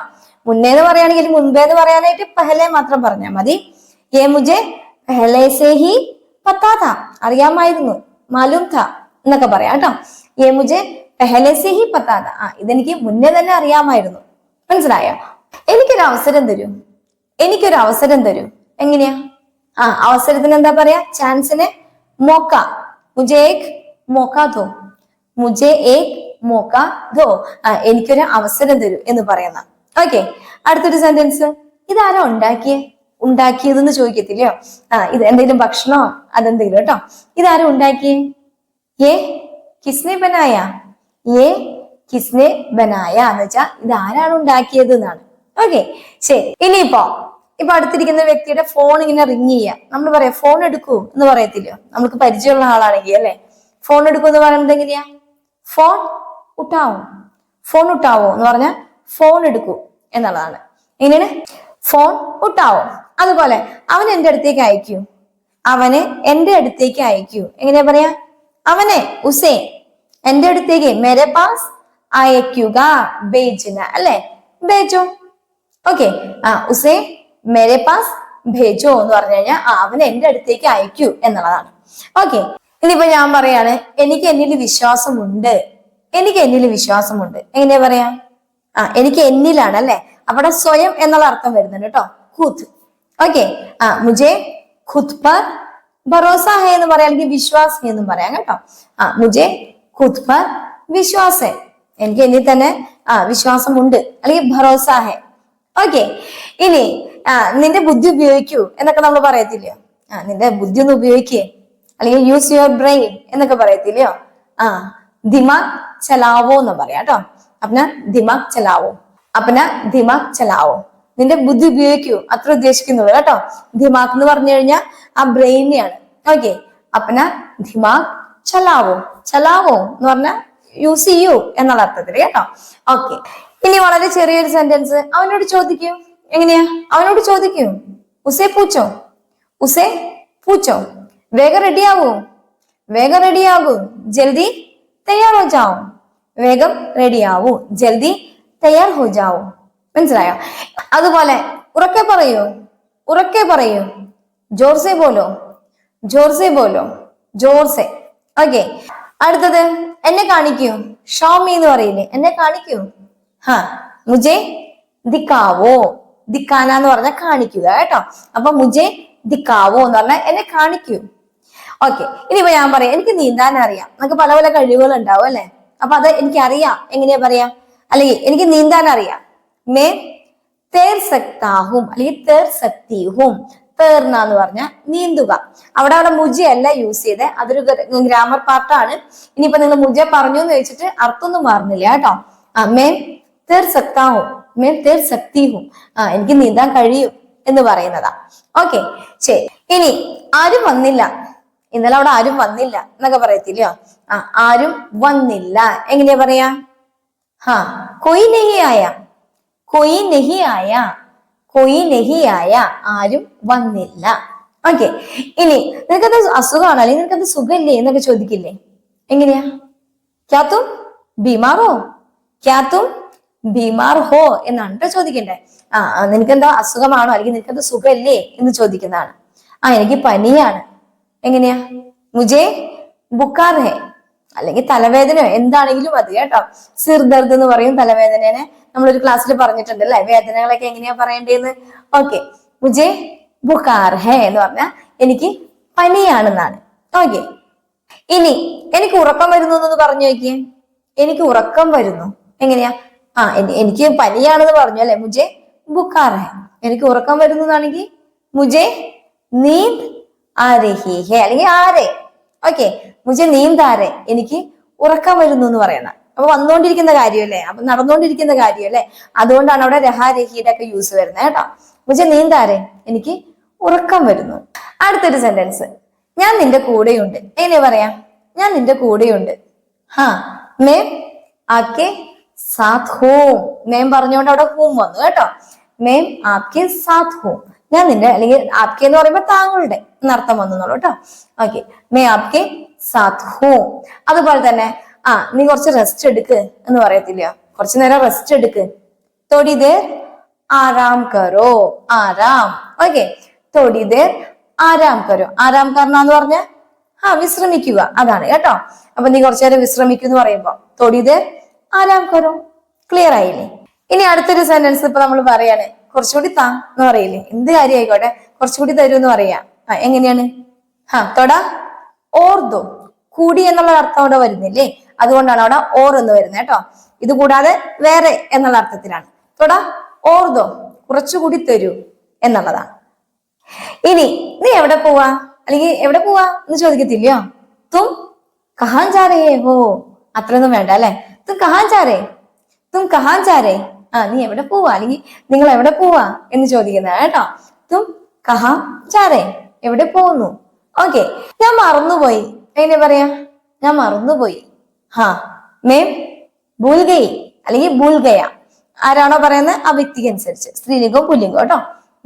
മുന്നേ എന്ന് പറയുകയാണെങ്കിൽ മുൻപേ എന്ന് പറയാനായിട്ട് പെഹ്ലെ മാത്രം പറഞ്ഞാൽ മതി. ഏ മുജെ പെഹ്ലെ സേ ഹി പത്താ താ, അറിയാമായിരുന്നു, മാലൂം താ എന്നൊക്കെ പറയാം കേട്ടോ. ഏ മുജെ പെഹ്ലെ സേ ഹി പത്താ താ, ഇതെനിക്ക് മുന്നേ തന്നെ അറിയാമായിരുന്നു. മനസ്സിലായോ? എനിക്കൊരു അവസരം തരൂ, എനിക്കൊരു അവസരം തരൂ. എങ്ങനെയാ? അവസരത്തിന് എന്താ പറയാ? ചാൻസിന് മോക്ക. മുജെ ഏക് മോക്ക ദോ, മുജെ ഏക് മോക്ക ദോ. എനിക്കൊരു അവസരം തരൂ എന്ന് പറയുന്ന. ഓക്കെ. അടുത്തൊരു സെന്റൻസ്. ഇതാരാ ഉണ്ടാക്കിയേ? ഉണ്ടാക്കിയതെന്ന് ചോദിക്കത്തില്ലയോ? ഇത് എന്തെങ്കിലും ഭക്ഷണോ അതെന്തെങ്കിലും കേട്ടോ. ഇതാരും ഉണ്ടാക്കിയേ? ഏ കിസ്നെ ബനായ, ഏ കിസ്നെ ബനായ എന്ന് വെച്ചാ ഇത് ആരാണ് ഉണ്ടാക്കിയത് എന്നാണ്. ഓക്കെ. ശരി. ഇനിയിപ്പോ അടുത്തിരിക്കുന്ന വ്യക്തിയുടെ ഫോൺ ഇങ്ങനെ റിങ് ചെയ്യാം. നമ്മൾ പറയാം ഫോൺ എടുക്കൂ എന്ന് പറയത്തില്ലയോ? നമുക്ക് പരിചയമുള്ള ആളാണെങ്കിൽ അല്ലെ. ഫോൺ എടുക്കൂ എന്ന് പറയുന്നത് എങ്ങനെയാ? ഫോൺ ഉട്ടാവോ, ഫോൺ ഉട്ടാവോ എന്ന് പറഞ്ഞാൽ ഫോൺ എടുക്കൂ എന്നുള്ളതാണ്. എങ്ങനെയാണ്? ഫോൺ ഉട്ടാവോ. അതുപോലെ അവൻ എന്റെ അടുത്തേക്ക് അയക്കൂ, അവനെ എന്റെ അടുത്തേക്ക് അയക്കൂ. എങ്ങനെയാ പറയാ? അവനെ ഉസേ എന്റെ അടുത്തേക്ക്, മേരെ പാസ് അയക്കുക, ഭേജന അല്ലെ, ഭേജോ. ഓക്കെ. ഉസേ മേരെ പാസ് ഭേജോ എന്ന് പറഞ്ഞു കഴിഞ്ഞാൽ അവനെ എന്റെ അടുത്തേക്ക് അയക്കൂ എന്നുള്ളതാണ്. ഓക്കെ. ഇനിയിപ്പോ ഞാൻ പറയാണ് എനിക്ക് എന്നിൽ വിശ്വാസമുണ്ട്, എനിക്ക് എന്നിൽ വിശ്വാസമുണ്ട്. എങ്ങനെയാ പറയാ? എനിക്ക് എന്നിലാണ് അല്ലെ. അവിടെ സ്വയം എന്നുള്ള അർത്ഥം വരുന്നുണ്ട് കേട്ടോ. ഖുദ്. ഓക്കെ. മുജെ ഖുദ് പർ ഭരോസ ഹേ എന്ന് പറയാം, അല്ലെങ്കിൽ വിശ്വാസ് എന്നും പറയാം കേട്ടോ. മുജെ ഖുദ് പർ വിശ്വാസ് ഹേ, എനിക്ക് എന്നിൽ തന്നെ വിശ്വാസമുണ്ട് അല്ലെങ്കിൽ ഭരോസ ഹേ. ഓക്കെ. ഇനി നിന്റെ ബുദ്ധി ഉപയോഗിക്കൂ എന്നൊക്കെ നമ്മൾ പറയത്തില്ലയോ? നിന്റെ ബുദ്ധി ഒന്ന് ഉപയോഗിക്കേ അല്ലെങ്കിൽ യൂസ് യുവർ ബ്രെയിൻ എന്നൊക്കെ പറയത്തില്ലയോ? ദിമാഗ് ചലാവോ എന്ന് പറയാം കേട്ടോ. അപ്പന ദിമാഗ് ചലാവോ, അപ്പന ദിമാഗ് ചലാവോ. നിന്റെ ബുദ്ധി ഉപയോഗിക്കൂ അത്ര ഉദ്ദേശിക്കുന്നത് കേട്ടോ. ദിമാഗ് എന്ന് പറഞ്ഞു കഴിഞ്ഞാൽ ആ ബ്രെയിനെയാണ്. ഓക്കെ. അപ്പന ദിമാഗ് ചലാവോ, ചലാവോ എന്ന് പറഞ്ഞാൽ യൂസ് ചെയ്യൂ എന്നുള്ള അർത്ഥത്തിൽ കേട്ടോ. ഓക്കെ. ഇനി വളരെ ചെറിയൊരു സെന്റൻസ്. അവനോട് ചോദിക്കൂ. എങ്ങനെയാ? അവനോട് ചോദിക്കൂ. ഉസേ പൂച്ചോ, ഉസേ പൂച്ചോ. വേഗം റെഡിയാവൂ, വേഗം റെഡിയാകൂ, ജൽദി തയ്യാർ ഹോ ജാവോ, വേഗം റെഡിയാവൂ, ജൽദി തയ്യാർ ഹോ ജാവോ. മനസ്സിലായോ? അതുപോലെ ഉറക്കെ പറയൂ, ഉറക്കെ പറയൂ. ജോർസെ ബോലോ, ജോർസെ ബോലോ, ജോർസെ. ഓക്കെ, അടുത്തത് എന്നെ കാണിക്കൂ. ഷോ മീ എന്ന് പറയില്ലേ, എന്നെ കാണിക്കൂ. ഹാ, മുജെ ദിക്കാവോ. ദിക്കാന എന്ന് പറഞ്ഞാൽ കാണിക്കുക കേട്ടോ. അപ്പൊ മുജെ ദിക്കാവോ എന്ന് പറഞ്ഞാൽ എന്നെ കാണിക്കൂ. ഓക്കെ, ഇനിയിപ്പോ ഞാൻ പറയാം എനിക്ക് നീന്താൻ അറിയാം. നമുക്ക് പല പല കഴിവുകൾ ഉണ്ടാവും അല്ലെ. അപ്പൊ അത് എനിക്കറിയാം എങ്ങനെയാ പറയാ, അല്ലെങ്കിൽ എനിക്ക് നീന്താൻ അറിയാം. മേ തേർ സക്താഹും അല്ലെങ്കിൽ തേർ സക്തിഹും. തേർന്ന എന്ന് പറഞ്ഞാൽ നീന്തുക. അവിടെ മുജ അല്ല യൂസ് ചെയ്തേ, അതൊരു ഗ്രാമർ പാർട്ടാണ്. ഇനിയിപ്പോ നിങ്ങൾ മുജ പറഞ്ഞു എന്ന് ചോദിച്ചിട്ട് അർത്ഥമൊന്നും മാറുന്നില്ല കേട്ടോ. മേ തേർ സക്താഹും, മേ തേർ സക്തിഹും. എനിക്ക് നീന്താൻ കഴിയും എന്ന് പറയുന്നതാ. ഓക്കെ, ശരി. ഇനി ആരും വന്നില്ല, ഇന്നലെ അവിടെ ആരും വന്നില്ല എന്നൊക്കെ പറയത്തില്ലയോ. ആരും വന്നില്ല എങ്ങനെയാ പറയാ? ഹാ, കൊയ് നെഹി ആയ, കൊയ് നെഹി ആയ, കൊയ് നെഹി ആയ, ആരും വന്നില്ല. ഓക്കെ, ഇനി നിനക്കത് അസുഖമാണോ അല്ലെങ്കിൽ നിനക്കത് സുഖമില്ലേ എന്നൊക്കെ ചോദിക്കില്ലേ, എങ്ങനെയാ? ക്യാ തും ബീമാറോ, ക്യാ തും ബീമാർ ഹോ എന്നാണ് കേട്ടോ ചോദിക്കണ്ടേ. നിനക്കെന്താ അസുഖമാണോ അല്ലെങ്കിൽ നിനക്കെന്താ സുഖമില്ലേ എന്ന് ചോദിക്കുന്നതാണ്. എനിക്ക് പനിയാണ്. എങ്ങനെയാ? മുജേ ബുക്കാർ ഹേ, അല്ലെങ്കിൽ തലവേദനയോ എന്താണെങ്കിലും മതി കേട്ടോ. സിർ ദർദ് എന്ന് പറയും തലവേദനേനെ. നമ്മളൊരു ക്ലാസ്സിൽ പറഞ്ഞിട്ടുണ്ട് അല്ലെ വേദനകളൊക്കെ എങ്ങനെയാ പറയേണ്ടതെന്ന്. ഓക്കെ, മുജേ ബുക്കാർ ഹേ എന്ന് പറഞ്ഞാൽ എനിക്ക് പനിയാണെന്നാണ്. ഓക്കെ, ഇനി എനിക്ക് ഉറക്കം വരുന്നു എന്ന് പറഞ്ഞു നോക്കിയേ. എനിക്ക് ഉറക്കം വരുന്നു എങ്ങനെയാ? എനിക്ക് പനിയാണെന്ന് പറഞ്ഞു അല്ലെ, മുജേ ബുക്കാർ ഹേ. എനിക്ക് ഉറക്കം വരുന്നു എന്നാണെങ്കിൽ മുജേ നീന്ത് ആരഹി ഹേ അല്ലെങ്കിൽ ആരെ. ഓക്കെ, മുജെ നീന്താരെ, എനിക്ക് ഉറക്കം വരുന്നു എന്ന് പറയണം. അപ്പൊ വന്നുകൊണ്ടിരിക്കുന്ന കാര്യമല്ലേ, അപ്പൊ നടന്നുകൊണ്ടിരിക്കുന്ന കാര്യമല്ലേ, അതുകൊണ്ടാണ് അവിടെ രഹാരഹിയുടെ ഒക്കെ യൂസ് വരുന്നത് കേട്ടോ. മുജെ നീന്താരെ, എനിക്ക് ഉറക്കം വരുന്നു. അടുത്തൊരു സെന്റൻസ്, ഞാൻ നിന്റെ കൂടെയുണ്ട്. എങ്ങനെ പറയാ? ഞാൻ നിന്റെ കൂടെയുണ്ട്. ഹാ, മേം ആപ്കെ സാത്ത് ഹൂം. മേം പറഞ്ഞുകൊണ്ട് അവിടെ ഹൂം വന്നു കേട്ടോ. മേം ആപ്കെ സാത്ത് ഹൂം. ഞാൻ നിന്റെ, അല്ലെങ്കിൽ ആപ്കെ എന്ന് പറയുമ്പോ താങ്കളുടെ എന്നർത്ഥം വന്നുള്ളൂ കേട്ടോ. ഓക്കെ, മേ ആപ്കെ സാത്ത് ഹൂം. അതുപോലെ തന്നെ നീ കുറച്ച് റെസ്റ്റ് എടുക്ക് എന്ന് പറയത്തില്ലയോ, കുറച്ചു നേരം റെസ്റ്റ് എടുക്ക്. തോടി ദേർ ആരാം കരോ, ആരാം. ഓക്കെ, തോടി ദേർ ആരാം കരോ. ആരാം കർണ പറഞ്ഞ വിശ്രമിക്കുക, അതാണ് കേട്ടോ. അപ്പൊ നീ കുറച്ചു നേരം വിശ്രമിക്കൂ എന്ന് പറയുമ്പോ തോടി ദേർ ആരാം കരോ. ക്ലിയർ ആയില്ലേ? ഇനി അടുത്തൊരു സെന്റൻസ് ഇപ്പൊ നമ്മൾ പറയാണ്, കുറച്ചുകൂടി താ എന്ന് പറയില്ലേ, എന്ത് കാര്യം ആയിക്കോട്ടെ കുറച്ചുകൂടി തരൂ എന്ന് പറയാ. എങ്ങനെയാണ്? തൊട ഓർദോ. കൂടി എന്നുള്ള അർത്ഥം അവിടെ വരുന്നില്ലേ, അതുകൊണ്ടാണ് അവിടെ ഓർ എന്ന് വരുന്നത് കേട്ടോ. ഇത് കൂടാതെ വേറെ എന്നുള്ള അർത്ഥത്തിലാണ്. തൊട ഓർദോ, കുറച്ചുകൂടി തരൂ എന്നുള്ളതാണ്. ഇനി നീ എവിടെ പോവാ അല്ലെങ്കിൽ എവിടെ പോവാ എന്ന് ചോദിക്കത്തില്ലയോ. തും കഹാൻ ചാരേ ഹോ. അത്രയൊന്നും വേണ്ട അല്ലെ. തും കഹാൻ ചാരേ, തും കഹാൻ ചാരേ. നീ എവിടെ പോവാ അല്ലെങ്കിൽ നിങ്ങൾ എവിടെ പോവാ എന്ന് ചോദിക്കുന്നതാണ് കേട്ടോ. തും കഹാ ചാരേ, എവിടെ പോകുന്നു. ഓക്കെ, ഞാൻ മറന്നുപോയി. എങ്ങനെ പറയാ? ഞാൻ മറന്നുപോയി. മേം ഭൂൽ ഗയി അല്ലെങ്കിൽ ഭൂൽ ഗയ. ആരാണോ പറയുന്നത് ആ വ്യക്തിക്ക് അനുസരിച്ച് സ്ത്രീലിംഗവും പുല്ലിംഗവും കേട്ടോ.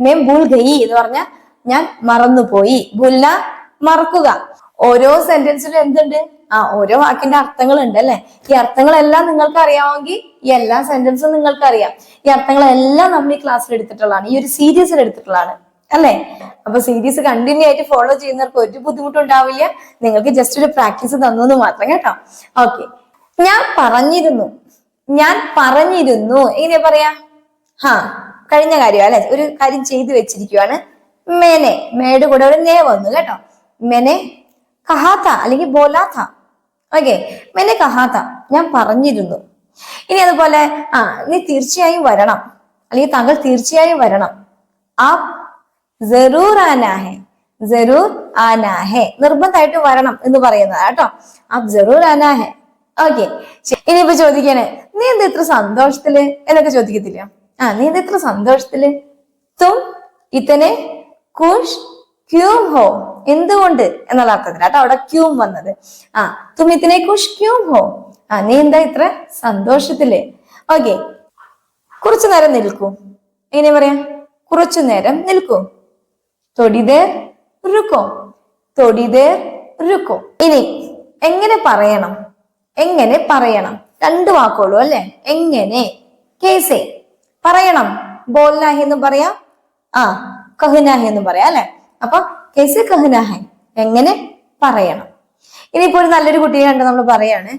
മേം ഭൂൽ ഗയി എന്ന് പറഞ്ഞാൽ ഞാൻ മറന്നുപോയി. ഭൂൽന മറക്കുക. ഓരോ സെന്റൻസിലും എന്തുണ്ട്? ഓരോ വാക്കിന്റെ അർത്ഥങ്ങൾ ഉണ്ട് അല്ലെ. ഈ അർത്ഥങ്ങളെല്ലാം നിങ്ങൾക്ക് അറിയാമെങ്കിൽ ഈ എല്ലാ സെന്റൻസും നിങ്ങൾക്ക് അറിയാം. ഈ അർത്ഥങ്ങളെല്ലാം നമ്മൾ ഈ ക്ലാസ്സിൽ എടുത്തിട്ടുള്ളതാണ്, ഈ ഒരു സീരീസിൽ എടുത്തിട്ടുള്ളതാണ് അല്ലെ. അപ്പൊ സീരീസ് കണ്ടിന്യൂ ആയിട്ട് ഫോളോ ചെയ്യുന്നവർക്ക് ഒരു ബുദ്ധിമുട്ടും ഉണ്ടാവില്ല. നിങ്ങൾക്ക് ജസ്റ്റ് ഒരു പ്രാക്ടീസ് തന്നു മാത്രം കേട്ടോ. ഓക്കെ, ഞാൻ പറഞ്ഞിരുന്നു. ഞാൻ പറഞ്ഞിരുന്നു എങ്ങനെയാ പറയാ? കഴിഞ്ഞ കാര്യം അല്ലെ, ഒരു കാര്യം ചെയ്തു വെച്ചിരിക്കുവാണ്. മേനെ, മേയുടെ കൂടെ ഒരു നേ വന്നു കേട്ടോ. മെനെ കഹാത്ത അല്ലെങ്കിൽ ബോലാത്ത. ഓക്കെ, മെനെ കഹാത്ത, ഞാൻ പറഞ്ഞിരുന്നു. ഇനി അതുപോലെ നീ തീർച്ചയായും വരണം അല്ലെങ്കിൽ താങ്കൾ തീർച്ചയായും വരണം. ആപ് ജറൂർ ആനാ ഹെ, ജറൂർ ആനാ ഹെ, നിർബന്ധമായിട്ട് വരണം എന്ന് പറയുന്നതാ കേട്ടോ. ആപ് ജറൂർ ആനാ ഹെ. ഓക്കെ, ഇനിയിപ്പോ ചോദിക്കാണ്, നീ എന്താ ഇത്ര സന്തോഷത്തില് എന്നൊക്കെ ചോദിക്കത്തില്ല. നീ എന്താ ഇത്ര സന്തോഷത്തില്. തും ഇത്തനെ ഖുഷ് ക്യൂം ഹോ, എന്തുകൊണ്ട് എന്നുള്ള അർത്ഥത്തിലാട്ടോ അവിടെ ക്യൂം വന്നത്. തും ഇത്തനെ ഖുഷ് ക്യൂം ഹോ, നീ എന്താ ഇത്ര സന്തോഷത്തില്. ഓക്കെ, കുറച്ചു നേരം നിൽക്കൂ. എങ്ങനെ പറയാ? കുറച്ചു നേരം നിൽക്കൂ. തൊടിദേർ രുക്കോ, തൊടിദേർ രുക്കോ. ഇനി എങ്ങനെ പറയണം? എങ്ങനെ പറയണം? രണ്ട് വാക്കുള്ളൂ അല്ലെ. എങ്ങനെ, കേസേ പറയണം. ബോൽനാഹി എന്നും പറയാം, കഹ്നാഹി എന്നും പറയാം അല്ലെ. അപ്പൊ കേസെ കഹന ഹെ എങ്ങനെ പറയണം. ഇനിയിപ്പോ ഒരു നല്ലൊരു കുട്ടിയെ കണ്ട് നമ്മൾ പറയാണ്,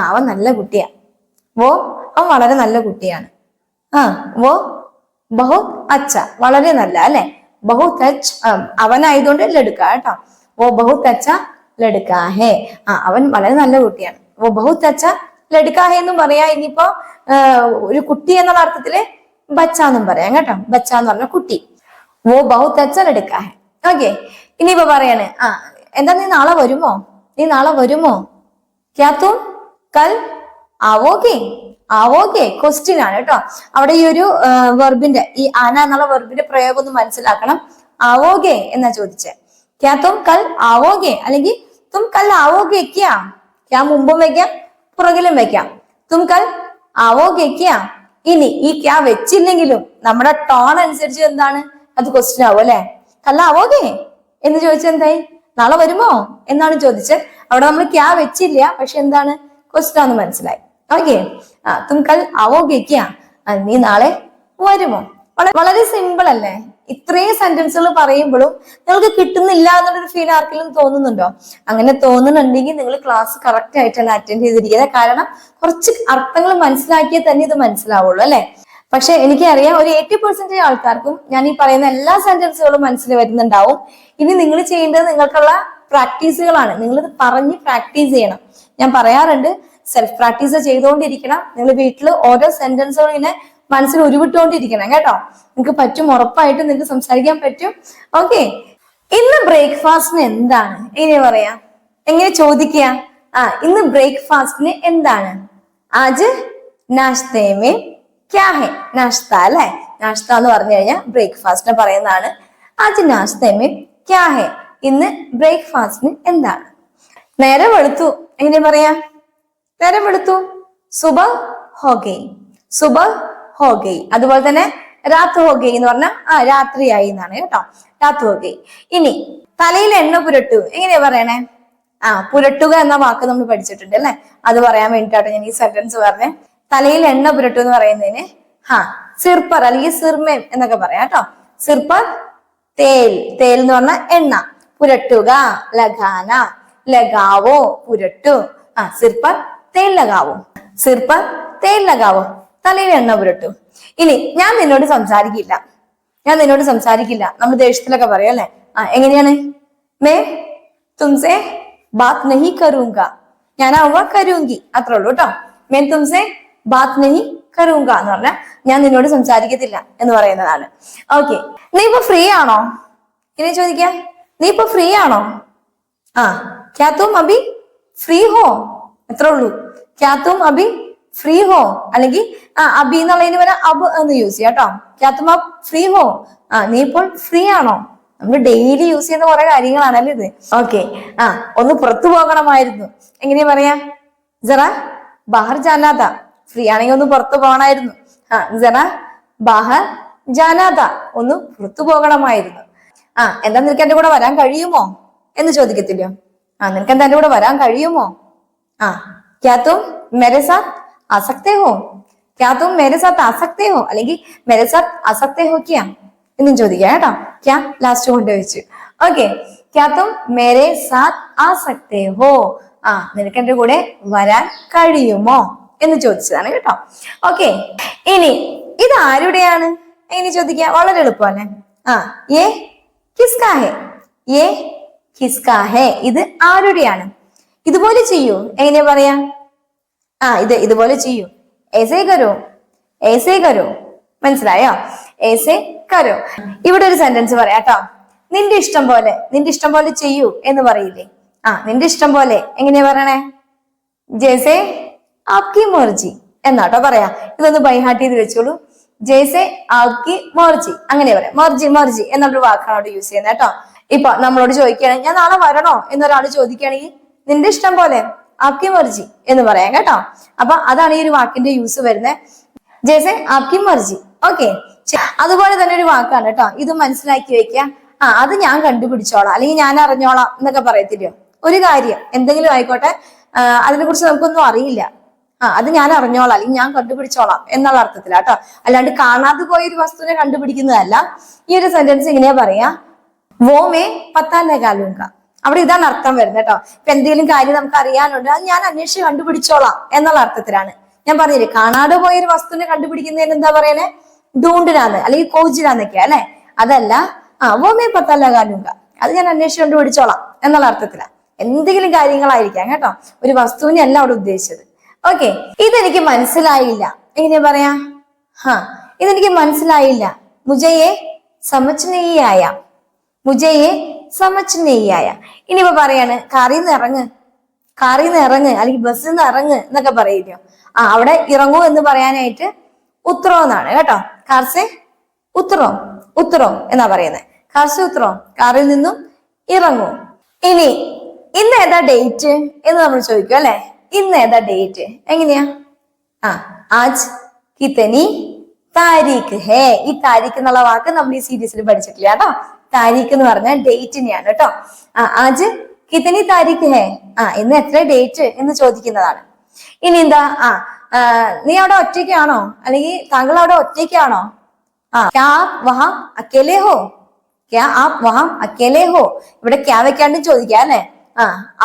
അവൻ നല്ല കുട്ടിയാ, അവൻ വളരെ നല്ല കുട്ടിയാണ്. വോ ബഹുത് അച്ഛ, വളരെ നല്ല അല്ലെ. ബഹുത് അച്ഛ, അവനായതുകൊണ്ട് ലടുക്ക കേട്ടോ. വോ ബഹുത് അച്ഛ ലടുക്കാ ഹേ, അവൻ വളരെ നല്ല കുട്ടിയാണ്. വോ ബഹുത് അച്ഛ ലടുക്കാ ഹേ എന്നും പറയാ. ഇനിയിപ്പോ ഒരു കുട്ടി എന്നുള്ള അർത്ഥത്തില് ബച്ച എന്നും പറയാം കേട്ടോ. ബച്ച എന്ന് പറഞ്ഞ കുട്ടി. വോ ബഹുത് അച്ഛ ലടുക്കാ ഹേ. ഓക്കെ, ഇനിയിപ്പോ പറയാണ്, എന്താ നീ നാളെ വരുമോ, നീ നാളെ വരുമോ? ക്യാ തും കൽ ആവോഗെ, ആവോഗെ ക്വസ്റ്റ്യൻ ആണ് കേട്ടോ. അവിടെ ഈ ഒരു വെർബിന്റെ, ഈ ആന എന്നുള്ള വെർബിന്റെ പ്രയോഗം ഒന്ന് മനസ്സിലാക്കണം. ആവോഗെ എന്നാ ചോദിച്ചേ. ക്യാ തും കൽ ആവോഗെ, അല്ലെങ്കിൽ തും കൽ ആവോഗെ ക്യാ. ക്യാ മുമ്പും വെക്കാം പുറകിലും വെക്കാം. തും കൽ ആവോഗെ ക്യാ. ഇനി ഈ ക്യാ വെച്ചില്ലെങ്കിലും നമ്മുടെ ടോൺ അനുസരിച്ച് എന്താണ് അത് ക്വസ്റ്റ്യൻ ആവും അല്ലെ. കൽ ആവോഗെ എന്ന് ചോദിച്ചാൽ എന്തായി, നാളെ വരുമോ എന്നാണ് ചോദിച്ചത്. അവിടെ നമ്മൾ ക്യാ വെച്ചില്ല, പക്ഷെ എന്താണ് ക്വസ്റ്റ്യൻ ആണെന്ന് മനസ്സിലായി. ഓക്കെ, തും കൽ ആവോഗെ ക്യാ, നീ നാളെ വരുമോ. വളരെ സിമ്പിൾ അല്ലേ. ഇത്രയും സെന്റൻസുകൾ പറയുമ്പോഴും നിങ്ങൾക്ക് കിട്ടുന്നില്ല എന്നുള്ളൊരു ഫീൽ ആർക്കെങ്കിലും തോന്നുന്നുണ്ടോ? അങ്ങനെ തോന്നുന്നുണ്ടെങ്കിൽ നിങ്ങൾ ക്ലാസ് കറക്റ്റ് ആയിട്ടാണ് അറ്റൻഡ് ചെയ്തിരിക്കുന്നത്. കാരണം കുറച്ച് അർത്ഥങ്ങൾ മനസ്സിലാക്കിയാൽ തന്നെ ഇത് മനസ്സിലാവുള്ളൂ അല്ലെ. പക്ഷെ എനിക്കറിയാം ഒരു 80% ആൾക്കാർക്കും ഞാൻ ഈ പറയുന്ന എല്ലാ സെന്റൻസുകളും മനസ്സിൽ വരുന്നുണ്ടാവും. ഇനി നിങ്ങൾ ചെയ്യേണ്ടത് നിങ്ങൾക്കുള്ള പ്രാക്ടീസുകളാണ്. നിങ്ങൾ ഇത് പറഞ്ഞ് പ്രാക്ടീസ് ചെയ്യണം. ഞാൻ പറയാറുണ്ട്, സെൽഫ് പ്രാക്ടീസ് ചെയ്തുകൊണ്ടിരിക്കണം. നിങ്ങൾ വീട്ടിൽ ഓരോ സെന്റൻസുകളും ഇങ്ങനെ മനസ്സിൽ ഉരുവിട്ടുകൊണ്ടിരിക്കണം കേട്ടോ. നിങ്ങൾക്ക് പറ്റും, ഉറപ്പായിട്ടും നിങ്ങൾക്ക് സംസാരിക്കാൻ പറ്റും. ഓക്കെ, ഇന്ന് ബ്രേക്ക്ഫാസ്റ്റിന് എന്താണ്, എങ്ങനെ പറയാ, എങ്ങനെ ചോദിക്കുക? ഇന്ന് ബ്രേക്ക്ഫാസ്റ്റിന് എന്താണ്? ആജ് നാശ്തേ മേ ക്യാ ഹെ. നാശ്ത അല്ലെ, നാശ്ത എന്ന് പറഞ്ഞു കഴിഞ്ഞാൽ ബ്രേക്ക്ഫാസ്റ്റിനെ പറയുന്നതാണ്. ആജ് നാശ്തേ മേ ക്യാ ഹെ, ഇന്ന് ബ്രേക്ക്ഫാസ്റ്റിന് എന്താണ്? നേരം വെളുത്തു, എങ്ങനെ പറയാ? നേരം വെളുത്തു, സുബഹ് ഹോ ഗയി, സുബഹ് ഹോ ഗയി. അതുപോലെ തന്നെ രാത് ഹോ ഗയി എന്ന് പറഞ്ഞാൽ രാത്രിയായി എന്നാണ് കേട്ടോ. രാത് ഹോ ഗയി. ഇനി തലയിൽ എണ്ണ പുരട്ടു, എങ്ങനെയാ പറയണേ? പുരട്ടുക എന്ന വാക്ക് നമ്മൾ പഠിച്ചിട്ടുണ്ട് അല്ലെ. അത് പറയാൻ വേണ്ടിയിട്ടാണ് ഞാൻ ഈ സെന്റൻസ് പറഞ്ഞേ. തലയിൽ എണ്ണ പുരട്ടു എന്ന് പറയുന്നതിന് സിർപ്പർ അല്ലെങ്കിൽ സിർമേം എന്നൊക്കെ പറയാം കേട്ടോ. സിർപ്പർ തേൽ, തേൽ എന്ന് പറഞ്ഞാൽ എണ്ണ. പുരട്ടുക ലഗാന, ലഗാവോ പുരട്ടു. സിർപ്പർ തേൽ ലഗാവോ, സിർപ്പർ തേൽ ലഗാവോ, തലയിൽ എണ്ണ പുരട്ടു. ഇനി ഞാൻ നിന്നോട് സംസാരിക്കില്ല, ഞാൻ നിന്നോട് സംസാരിക്കില്ല. നമ്മൾ ദേഷ്യത്തിലൊക്കെ പറയും അല്ലെ. എങ്ങനെയാണ്? മേ തുംസെ ബാത് നഹി കരൂങ്ക, ഞാനാവുക കരൂങ്കി, അത്രേ ഉള്ളൂ കേട്ടോ. മേ തുംസെ ബാത് നഹി കരൂങ്ക എന്ന് പറഞ്ഞാൽ ഞാൻ നിന്നോട് സംസാരിക്കത്തില്ല എന്ന് പറയുന്നതാണ്. ഓക്കെ, നീ ഇപ്പൊ ഫ്രീ ആണോ? ഇനി ചോദിക്കാം, നീ ഇപ്പൊ ഫ്രീ ആണോ? ക്യാ തും അഭി ഫ്രീ ഹോ, എത്ര ഉള്ളൂ. ക്യാ തും അഭി ഫ്രീ ഹോ, അല്ലെങ്കിൽ അഭി എന്നുള്ളതിന് വരെ അബ് എന്ന് യൂസ് ചെയ്യാം കേട്ടോ. ക്യാ തും അബ് ഫ്രീ ഹോ, നീ ഇപ്പോൾ ഫ്രീ ആണോ. നമ്മൾ ഡെയിലി യൂസ് ചെയ്യുന്ന കുറെ കാര്യങ്ങളാണല്ലേ ഇത്. ഓക്കെ, ഒന്ന് പുറത്തു പോകണമായിരുന്നു, എങ്ങനെയാ പറയാ? ജറ ബാഹർ ജാനാത, ഫ്രീ ആണെങ്കിൽ ഒന്ന് പുറത്തു പോകണമായിരുന്നു. ജറ ബാഹർ ജാനാത, ഒന്ന് പുറത്തു പോകണമായിരുന്നു. എന്താ നിനക്ക് എന്റെ കൂടെ വരാൻ കഴിയുമോ എന്ന് ചോദിക്കത്തില്ലോ. നിനക്ക് എന്താ എന്റെ കൂടെ വരാൻ കഴിയുമോ? ക്യാ തും മേരെ സാത്ത് ആ സക്തേ ഹോ, ക്യാ തും മേരെ സാത്ത് ആ സക്തേ ഹോ, അല്ലെങ്കിൽ മേരെ സാത്ത് ആ സക്തേ ഹോ ക്യാ എന്നും ചോദിക്കാം കേട്ടോ. ക്യാ ലാസ്റ്റ് കൊണ്ട് വെച്ചു. ഓക്കെ, ക്യാ തും മേരെ സാത്ത് ആ സക്തേ ഹോ, നിനക്ക് എന്റെ കൂടെ വരാൻ കഴിയുമോ എന്ന് ചോദിച്ചതാണ് കേട്ടോ. ഓക്കെ, ഇനി ഇത് ആരുടെയാണ് എങ്ങനെ ചോദിക്കാം? വളരെ എളുപ്പമല്ലേ. യേ കിസ്കാ ഹെ, യേ കിസ്കാ ഹെ, ഇത് ആരുടെയാണ്? ഇതുപോലെ ചെയ്യൂ, എങ്ങനെയാ പറയാ? ഇത് ഇതുപോലെ ചെയ്യൂ. ഏസേ കരോ, ഏസേ കരോ, മനസ്സിലായോ? ഏസേ കരോ. ഇവിടെ ഒരു സെന്റൻസ് പറയാട്ടോ. നിന്റെ ഇഷ്ടം പോലെ, നിന്റെ ഇഷ്ടം പോലെ ചെയ്യൂ എന്ന് പറയില്ലേ? നിന്റെ ഇഷ്ടം പോലെ എങ്ങനെയാ പറയണേ? ജേസേ ആപ്കി മർജി എന്നാട്ടോ പറയാ. ഇതൊന്ന് ബൈഹാർട്ട് ചെയ്ത് വെച്ചോളൂ. ജേസേ ആപ്കി മർജി, അങ്ങനെ പറയാം. മർജി മർജി എന്നുള്ളൊരു വാക്കാണ് അവിടെ യൂസ് ചെയ്യുന്നത് കേട്ടോ. ഇപ്പൊ നമ്മളോട് ചോദിക്കുകയാണെങ്കിൽ ഞാൻ നാളെ വരണോ എന്നൊരാൾ ചോദിക്കുകയാണെങ്കിൽ നിന്റെ ഇഷ്ടം പോലെ ആപ്കി മർജി എന്ന് പറയാം കേട്ടോ. അപ്പൊ അതാണ് ഈ ഒരു വാക്കിന്റെ യൂസ് വരുന്നത്. ജേസേ ആപ്കി മർജി. ഓക്കെ, അതുപോലെ തന്നെ ഒരു വാക്കാണ് കേട്ടോ. ഇത് മനസ്സിലാക്കി വെക്കുക. അത് ഞാൻ കണ്ടുപിടിച്ചോളാം, അല്ലെങ്കിൽ ഞാൻ അറിഞ്ഞോളാം എന്നൊക്കെ പറയത്തില്ലയോ. ഒരു കാര്യം എന്തെങ്കിലും ആയിക്കോട്ടെ, അതിനെ കുറിച്ച് നമുക്കൊന്നും അറിയില്ല, അത് ഞാൻ അറിഞ്ഞോളാം അല്ലെങ്കിൽ ഞാൻ കണ്ടുപിടിച്ചോളാം എന്നുള്ള അർത്ഥത്തിലാ കേട്ടോ. അല്ലാണ്ട് കാണാതെ പോയ ഒരു വസ്തുവിനെ കണ്ടുപിടിക്കുന്നതല്ല. ഈ ഒരു സെന്റൻസ് ഇങ്ങനെയാ പറയാ. വോ മേ പത്താ ലഗാ ലൂങ്ക. അവിടെ ഇതാണ് അർത്ഥം വരുന്നത് കേട്ടോ. ഇപ്പൊ എന്തെങ്കിലും കാര്യം നമുക്ക് അറിയാനുണ്ട്, അത് ഞാൻ അന്വേഷിച്ച് കണ്ടുപിടിച്ചോളാം എന്നുള്ള അർത്ഥത്തിലാണ്. ഞാൻ പറഞ്ഞില്ലേ, കാണാതെ പോയൊരു വസ്തുവിനെ കണ്ടുപിടിക്കുന്നതിന് എന്താ പറയണേ? ഡൂണ്ടിനാന്ന് അല്ലെങ്കിൽ കോജിനാന്നൊക്കെയാ അല്ലെ. അതല്ല, വോ മേ പത്താ ലഗാ ലൂങ്ക, അത് ഞാൻ അന്വേഷിച്ച് കണ്ടുപിടിച്ചോളാം എന്നുള്ള അർത്ഥത്തിലാണ്. എന്തെങ്കിലും കാര്യങ്ങളായിരിക്കാം കേട്ടോ, ഒരു വസ്തുവിനെ അല്ല അവിടെ ഉദ്ദേശിച്ചത്. ഓക്കെ, ഇതെനിക്ക് മനസ്സിലായില്ല, എങ്ങനെയാ പറയാ? ഇതെനിക്ക് മനസ്സിലായില്ല. മുജയെ സമജ് നഹീ ആയ. മുജയെ സമജ് നഹീ ആയ. ഇനിയിപ്പോ പറയാണ് കാറിന്ന് ഇറങ്ങ്, കാറിന്ന് ഇറങ്ങ് അല്ലെങ്കിൽ ബസ്സിൽ നിന്ന് ഇറങ്ങ് എന്നൊക്കെ പറയില്ലോ. അവിടെ ഇറങ്ങൂ എന്ന് പറയാനായിട്ട് ഉത്തരോ എന്നാണ് കേട്ടോ. കാർസെ ഉത്തരോ, ഉത്തരോ എന്നാ പറയുന്നത്. കാർസെ ഉത്തരോ, കാറിൽ നിന്നും ഇറങ്ങൂ. ഇനി ഇന്ന് ഏതാ ഡേറ്റ് എന്ന് നമ്മൾ ചോദിക്കും അല്ലെ. ഇന്ന് ഏതാ ഡേറ്റ്? എങ്ങനെയാ? ആജ് കിതനി താരീഖ് ഹേ. ഈ താരീഖ് എന്നുള്ള വാക്ക് നമ്മൾ ഈ സീരീസിൽ പഠിച്ചിട്ടില്ല കേട്ടോ. താരീഖ് എന്ന് പറഞ്ഞാൽ ഡേറ്റിനെയാണ് കേട്ടോ. ആജ് കിതനി താരീഖ് ഹേ, ഇന്ന് എത്ര ഡേറ്റ് എന്ന് ചോദിക്കുന്നതാണ്. ഇനി എന്താ? നീ അവിടെ ഒറ്റയ്ക്കാണോ, അല്ലെങ്കിൽ താങ്കൾ അവിടെ ഒറ്റയ്ക്കാണോ? ക്യാ ആപ് വഹാം അക്കേലെ ഹോ, ക്യാ ആപ് വഹാം അക്കേലെ ഹോ. ഇവിടെ ക്യാ വെക്കാണ്ടും ചോദിക്കാം അല്ലെ.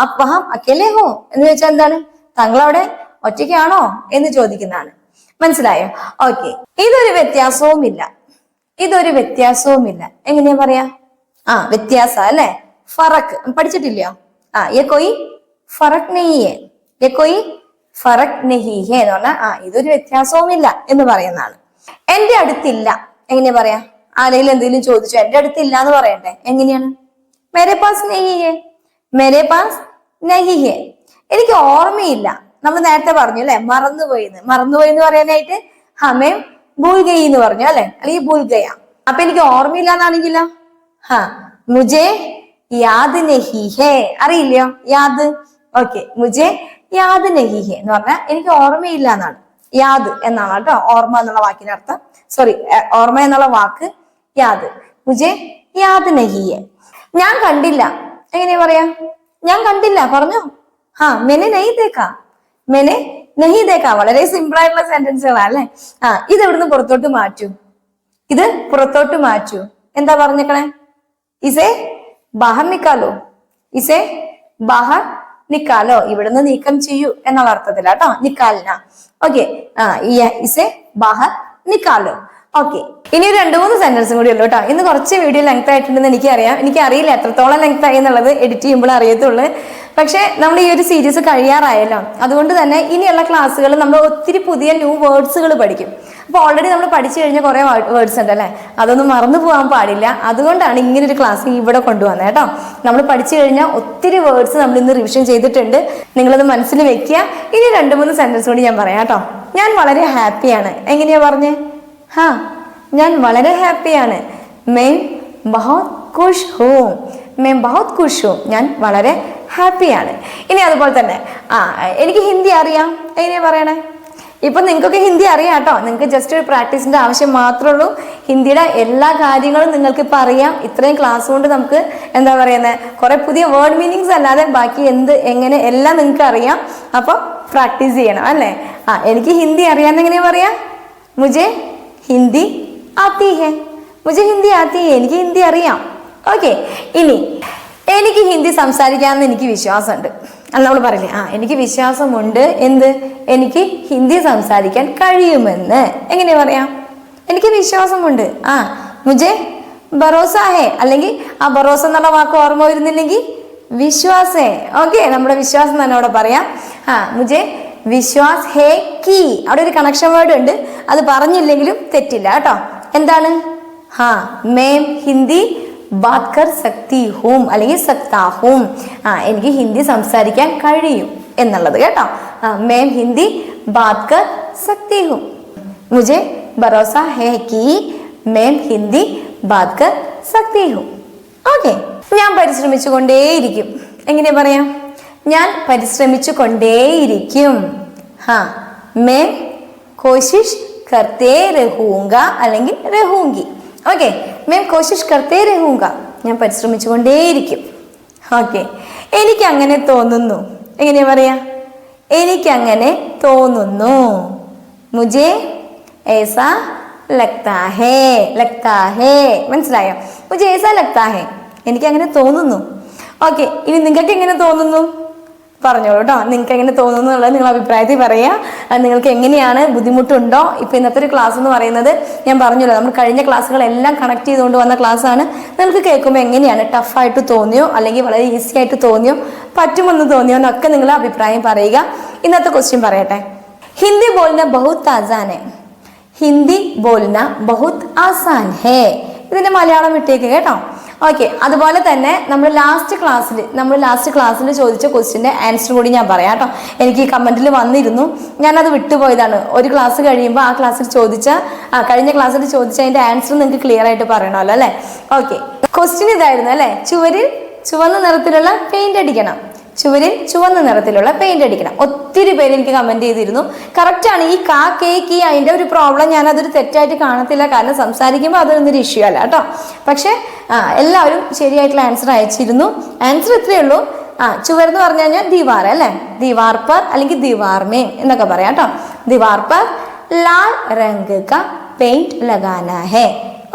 ആപ് വഹാം അക്കേലെ ഹോ എന്ന് ചോദിച്ചാൽ എന്താണ്? താങ്കൾ അവിടെ ഒറ്റയ്ക്കാണോ എന്ന് ചോദിക്കുന്നതാണ്. മനസ്സിലായോ? ഓക്കെ, ഇതൊരു വ്യത്യാസവുമില്ല, ഇതൊരു വ്യത്യാസവുമില്ല. എങ്ങനെയാ പറയാ? വ്യത്യാസം അല്ലെ. ഫറക്ക് പഠിച്ചിട്ടില്ലയോ? യെ കോയി ഫറക് നഹീ ഹേ, യെ കോയി ഫറക് നഹീ ഹേ എന്ന് പറഞ്ഞാൽ ഇതൊരു വ്യത്യാസവുമില്ല എന്ന് പറയുന്നതാണ്. എന്റെ അടുത്തില്ല എങ്ങനെയാ പറയാ? ആരെങ്കിലും എന്തെങ്കിലും ചോദിച്ചോ എന്റെ അടുത്തില്ല എന്ന് പറയണ്ടേ? എങ്ങനെയാണ്? മേരെ പാസ് നഹീ ഹേ, മേരെ പാസ് നഹീ ഹേ. എനിക്ക് ഓർമ്മയില്ല. നമ്മൾ നേരത്തെ പറഞ്ഞു അല്ലെ, മറന്നുപോയിന്ന്. മറന്നുപോയി എന്ന് പറയാനായിട്ട് ഹമേം ഭൂൽ ഗയി എന്ന് പറഞ്ഞു അല്ലെ, അല്ലെങ്കിൽ ഭൂൽ ഗയ. അപ്പൊ എനിക്ക് ഓർമ്മയില്ല എന്നാണെങ്കിലോ? മുജെ യാദ് നഹീ ഹേ. അറിയില്ലയോ യാദ്? ഓക്കെ, മുജെ യാദ് നഹീ ഹേ എന്ന് പറഞ്ഞാൽ എനിക്ക് ഓർമ്മയില്ല എന്നാണ്. യാദ് എന്നാണ് കേട്ടോ ഓർമ്മ എന്നുള്ള വാക്കിന്റെ അർത്ഥം. സോറി, ഓർമ്മ എന്നുള്ള വാക്ക് യാദ്. മുജെ യാദ് നഹീ ഹേ. ഞാൻ കണ്ടില്ല എങ്ങനെയാ പറയാ? ഞാൻ കണ്ടില്ല പറഞ്ഞോ. മെനെ നഹീ ദേഖാ, മെനെ നഹീ ദേഖാ. വളരെ സിമ്പിൾ ആയിട്ടുള്ള സെന്റൻസുകളാണ് അല്ലെ. ഇത് ഇവിടുന്ന് പുറത്തോട്ട് മാറ്റൂ, ഇത് പുറത്തോട്ട് മാറ്റൂ. എന്താ പറഞ്ഞേക്കണേ? ഇസേ ബാഹർ നിക്കാലോ, ഇസേ ബാഹർ നിക്കാലോ. ഇവിടുന്ന് നീക്കം ചെയ്യൂ എന്നുള്ള അർത്ഥത്തിലാട്ടോ നിക്കാലിന. ഓക്കെ, ഇസേ ബാഹർ നിക്കാലോ. ഓക്കെ, ഇനി 2-3 സെന്റൻസും കൂടി ഉള്ളൂ കേട്ടോ. ഇന്ന് കുറച്ച് വീഡിയോ ലെങ്ത് ആയിട്ടുണ്ടെന്ന് എനിക്കറിയാം. എനിക്കറിയില്ല എത്രത്തോളം ലെങ്ത് ആയി എന്നുള്ളത്, എഡിറ്റ് ചെയ്യുമ്പോൾ അറിയത്തുള്ളൂ. പക്ഷെ നമ്മൾ ഈ ഒരു സീരീസ് കഴിയാറായല്ലോ, അതുകൊണ്ട് തന്നെ ഇനിയുള്ള ക്ലാസ്സുകൾ നമ്മൾ ഒത്തിരി പുതിയ ന്യൂ വേർഡ്സുകൾ പഠിക്കും. അപ്പൊ ഓൾറെഡി നമ്മൾ പഠിച്ചു കഴിഞ്ഞ കുറെ വേർഡ്സ് ഉണ്ട് അല്ലെ, അതൊന്നും മറന്നു പോകാൻ പാടില്ല. അതുകൊണ്ടാണ് ഇങ്ങനെ ഒരു ക്ലാസ് ഇവിടെ കൊണ്ടുവന്നത് കേട്ടോ. നമ്മൾ പഠിച്ചു കഴിഞ്ഞാൽ ഒത്തിരി വേർഡ്സ് നമ്മൾ ഇന്ന് റിവിഷൻ ചെയ്തിട്ടുണ്ട്. നിങ്ങളത് മനസ്സിൽ വെക്കുക. ഇനി 2-3 സെന്റൻസ് കൂടി ഞാൻ പറയാം കേട്ടോ. ഞാൻ വളരെ ഹാപ്പിയാണ്. എങ്ങനെയാ പറഞ്ഞേ? ഞാൻ വളരെ ഹാപ്പിയാണ്. मैं बहुत खुश हूँ, मैं बहुत खुश हूँ. ഞാൻ വളരെ ഹാപ്പിയാണ്. ഇനി അതുപോലെ തന്നെ എനിക്ക് ഹിന്ദി അറിയാം. എങ്ങനെയാ പറയണേ? ഇപ്പൊ നിങ്ങൾക്കൊക്കെ ഹിന്ദി അറിയാം കേട്ടോ. നിങ്ങൾക്ക് ജസ്റ്റ് ഒരു പ്രാക്ടീസിന്റെ ആവശ്യം മാത്രമേ ഉള്ളൂ. ഹിന്ദിയുടെ എല്ലാ കാര്യങ്ങളും നിങ്ങൾക്ക് ഇപ്പൊ അറിയാം. ഇത്രയും ക്ലാസ് കൊണ്ട് നമുക്ക് എന്താ പറയുന്നത്, കുറെ പുതിയ വേർഡ് മീനിങ്സ് അല്ലാതെ ബാക്കി എന്ത് എങ്ങനെ എല്ലാം നിങ്ങൾക്ക് അറിയാം. അപ്പൊ പ്രാക്ടീസ് ചെയ്യണം അല്ലേ. എനിക്ക് ഹിന്ദി അറിയാന്ന് എങ്ങനെയാ പറയാ? മുझे ഹിന്ദി ആത്തി ഹേ, മുझे ഹിന്ദി ആത്തി ഹേ. എനിക്ക് ഹിന്ദി അറിയാം. ഓക്കെ, ഇനി എനിക്ക് ഹിന്ദി സംസാരിക്കാമെന്ന് എനിക്ക് വിശ്വാസമുണ്ട്. അല്ല, നമ്മൾ പറയില്ലേ എനിക്ക് വിശ്വാസമുണ്ട് എന്ത്? എനിക്ക് ഹിന്ദി സംസാരിക്കാൻ കഴിയുമെന്ന്. എങ്ങനെയാ പറയാം? എനിക്ക് വിശ്വാസമുണ്ട്. മുझे ഭരോസ ഹേ, അല്ലെങ്കിൽ ഭരോസ എന്നുള്ള വാക്ക് ഓർമ്മ വരുന്നില്ലെങ്കിൽ വിശ്വാസേ. ഓക്കെ, നമ്മുടെ വിശ്വാസം തന്നെ അവിടെ പറയാം. മുझे വിശ്വാസ് ഹേ കി. അവിടെ ഒരു കണക്ഷൻ വേർഡ് ഉണ്ട്, അത് പറഞ്ഞില്ലെങ്കിലും തെറ്റില്ല കേട്ടോ. എന്താണ്? മേം ഹിന്ദി ബാത് കർ സക്തി ഹൂം അല്ലെങ്കിൽ സക്താ ഹൂം. എനിക്ക് ഹിന്ദി സംസാരിക്കാൻ കഴിയും എന്നുള്ളത് കേട്ടോ. മേം ഹിന്ദി ബാത് കർ സക്തി ഹൂം, മുझे ഭരോസ ഹേ കി മേം ഹിന്ദി ബാത് കർ സക്തി ഹൂം. ഓക്കെ, ഞാൻ പരിശ്രമിച്ചു കൊണ്ടേയിരിക്കും. എങ്ങനെയാ പറയാം? ഞാൻ പരിശ്രമിച്ചു കൊണ്ടേയിരിക്കും. മേ കോശിഷ് കർത്തേ രഹൂങ്ക അല്ലെങ്കിൽ രഹൂങ്കി. Okay, may കോശിഷ് കർത്തേ രഹൂങ്ക. ഞാൻ പരിശ്രമിച്ചു കൊണ്ടേയിരിക്കും. ഓക്കെ, എനിക്ക് അങ്ങനെ തോന്നുന്നു. എങ്ങനെയാ പറയാ? എനിക്കങ്ങനെ തോന്നുന്നു. മുझे ऐसा लगता है, लगता है. മനസ്സിലായോ? മുझे ऐसा लगता है. എനിക്ക് അങ്ങനെ തോന്നുന്നു. ഓക്കെ, ഇനി നിങ്ങൾക്ക് എങ്ങനെ തോന്നുന്നു പറഞ്ഞോളൂ കേട്ടോ. നിങ്ങൾക്ക് എങ്ങനെ തോന്നുന്നു എന്നുള്ളത് നിങ്ങൾ അഭിപ്രായത്തിൽ പറയുക. നിങ്ങൾക്ക് എങ്ങനെയാണ്, ബുദ്ധിമുട്ടുണ്ടോ? ഇപ്പൊ ഇന്നത്തെ ഒരു ക്ലാസ് എന്ന് പറയുന്നത് ഞാൻ പറഞ്ഞല്ലോ, നമ്മൾ കഴിഞ്ഞ ക്ലാസ്സുകളെല്ലാം കണക്ട് ചെയ്തുകൊണ്ട് വന്ന ക്ലാസ് ആണ്. നിങ്ങൾക്ക് കേൾക്കുമ്പോൾ എങ്ങനെയാണ്, ടഫായിട്ട് തോന്നിയോ അല്ലെങ്കിൽ വളരെ ഈസി ആയിട്ട് തോന്നിയോ, പറ്റുമെന്ന് തോന്നിയോ എന്നൊക്കെ നിങ്ങൾ അഭിപ്രായം പറയുക. ഇന്നത്തെ ക്വസ്റ്റ്യൻ പറയട്ടെ. ഹിന്ദി ബോൾന ബഹുത് ആസാൻ ഹെ. ഹിന്ദി ബോൾന ബഹുത് ആസാൻ ഹേ. ഇതിന്റെ മലയാളം വിട്ടേക്ക് കേട്ടോ. ഓക്കെ, അതുപോലെ തന്നെ നമ്മൾ ലാസ്റ്റ് ക്ലാസ്സിൽ ചോദിച്ച ക്വസ്റ്റ്യൻ്റെ ആൻസർ കൂടി ഞാൻ പറയാം കേട്ടോ. എനിക്ക് ഈ കമന്റിൽ വന്നിരുന്നു, ഞാനത് വിട്ടുപോയതാണ്. ഒരു ക്ലാസ് കഴിയുമ്പോൾ ആ ക്ലാസ്സിൽ കഴിഞ്ഞ ക്ലാസ്സിൽ ചോദിച്ച അതിന്റെ ആൻസർ നിങ്ങൾക്ക് ക്ലിയർ ആയിട്ട് പറയണമല്ലോ അല്ലേ. ഓക്കെ, ക്വസ്റ്റ്യൻ ഇതായിരുന്നു അല്ലേ. ചുവരിൽ ചുവന്ന നിറത്തിലുള്ള പെയിന്റ് അടിക്കണം. ചുവരിൽ ചുവന്ന നിറത്തിലുള്ള പെയിന്റ് അടിക്കണം. ഒത്തിരി പേര് എനിക്ക് കമന്റ് ചെയ്തിരുന്നു. കറക്റ്റാണ്. ഈ കാ കേക്ക് അതിന്റെ ഒരു പ്രോബ്ലം ഞാനതൊരു തെറ്റായിട്ട് കാണത്തില്ല, കാരണം സംസാരിക്കുമ്പോൾ അതൊന്നൊരു ഇഷ്യൂ അല്ല കേട്ടോ. പക്ഷെ എല്ലാവരും ശരിയായിട്ടുള്ള ആൻസർ അയച്ചിരുന്നു. ആൻസർ ഇത്രയേ ഉള്ളൂ. ചുവർ എന്ന് പറഞ്ഞു കഴിഞ്ഞാൽ ദിവാർ അല്ലേ. ദിവാർ പർ അല്ലെങ്കിൽ ദിവാർ മേ എന്നൊക്കെ പറയാം കേട്ടോ. ദിവാർ പർ ലാൽ രംഗ് കാ പെയിന്റ് ലഗാനാ ഹേ.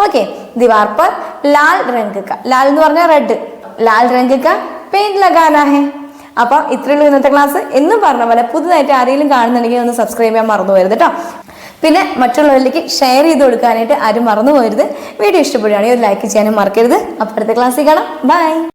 ഓക്കെ, ദിവാർ പർ ലാൽ രംഗ് കാ, ലാൽ എന്ന് പറഞ്ഞാൽ റെഡ്, ലാൽ രംഗ് കാ പെയിന്റ് ലഗാനാ ഹേ. അപ്പൊ ഇത്രയുള്ളൂ ഇന്നത്തെ ക്ലാസ്. എന്നും പറഞ്ഞ പോലെ പുതുതായിട്ട് ആരെങ്കിലും കാണുന്നുണ്ടെങ്കിൽ ഒന്ന് സബ്സ്ക്രൈബ് ചെയ്യാൻ മറന്നു പോകരുത് കേട്ടോ. പിന്നെ മറ്റുള്ളവരിലേക്ക് ഷെയർ ചെയ്ത് കൊടുക്കാനായിട്ട് ആരും മറന്നു പോകരുത്. വീഡിയോ ഇഷ്ടപ്പെടുകയാണെങ്കിൽ ഒരു ലൈക്ക് ചെയ്യാനും മറക്കരുത്. അപ്പോൾ അടുത്ത ക്ലാസ്സിൽ കാണാം. ബൈ.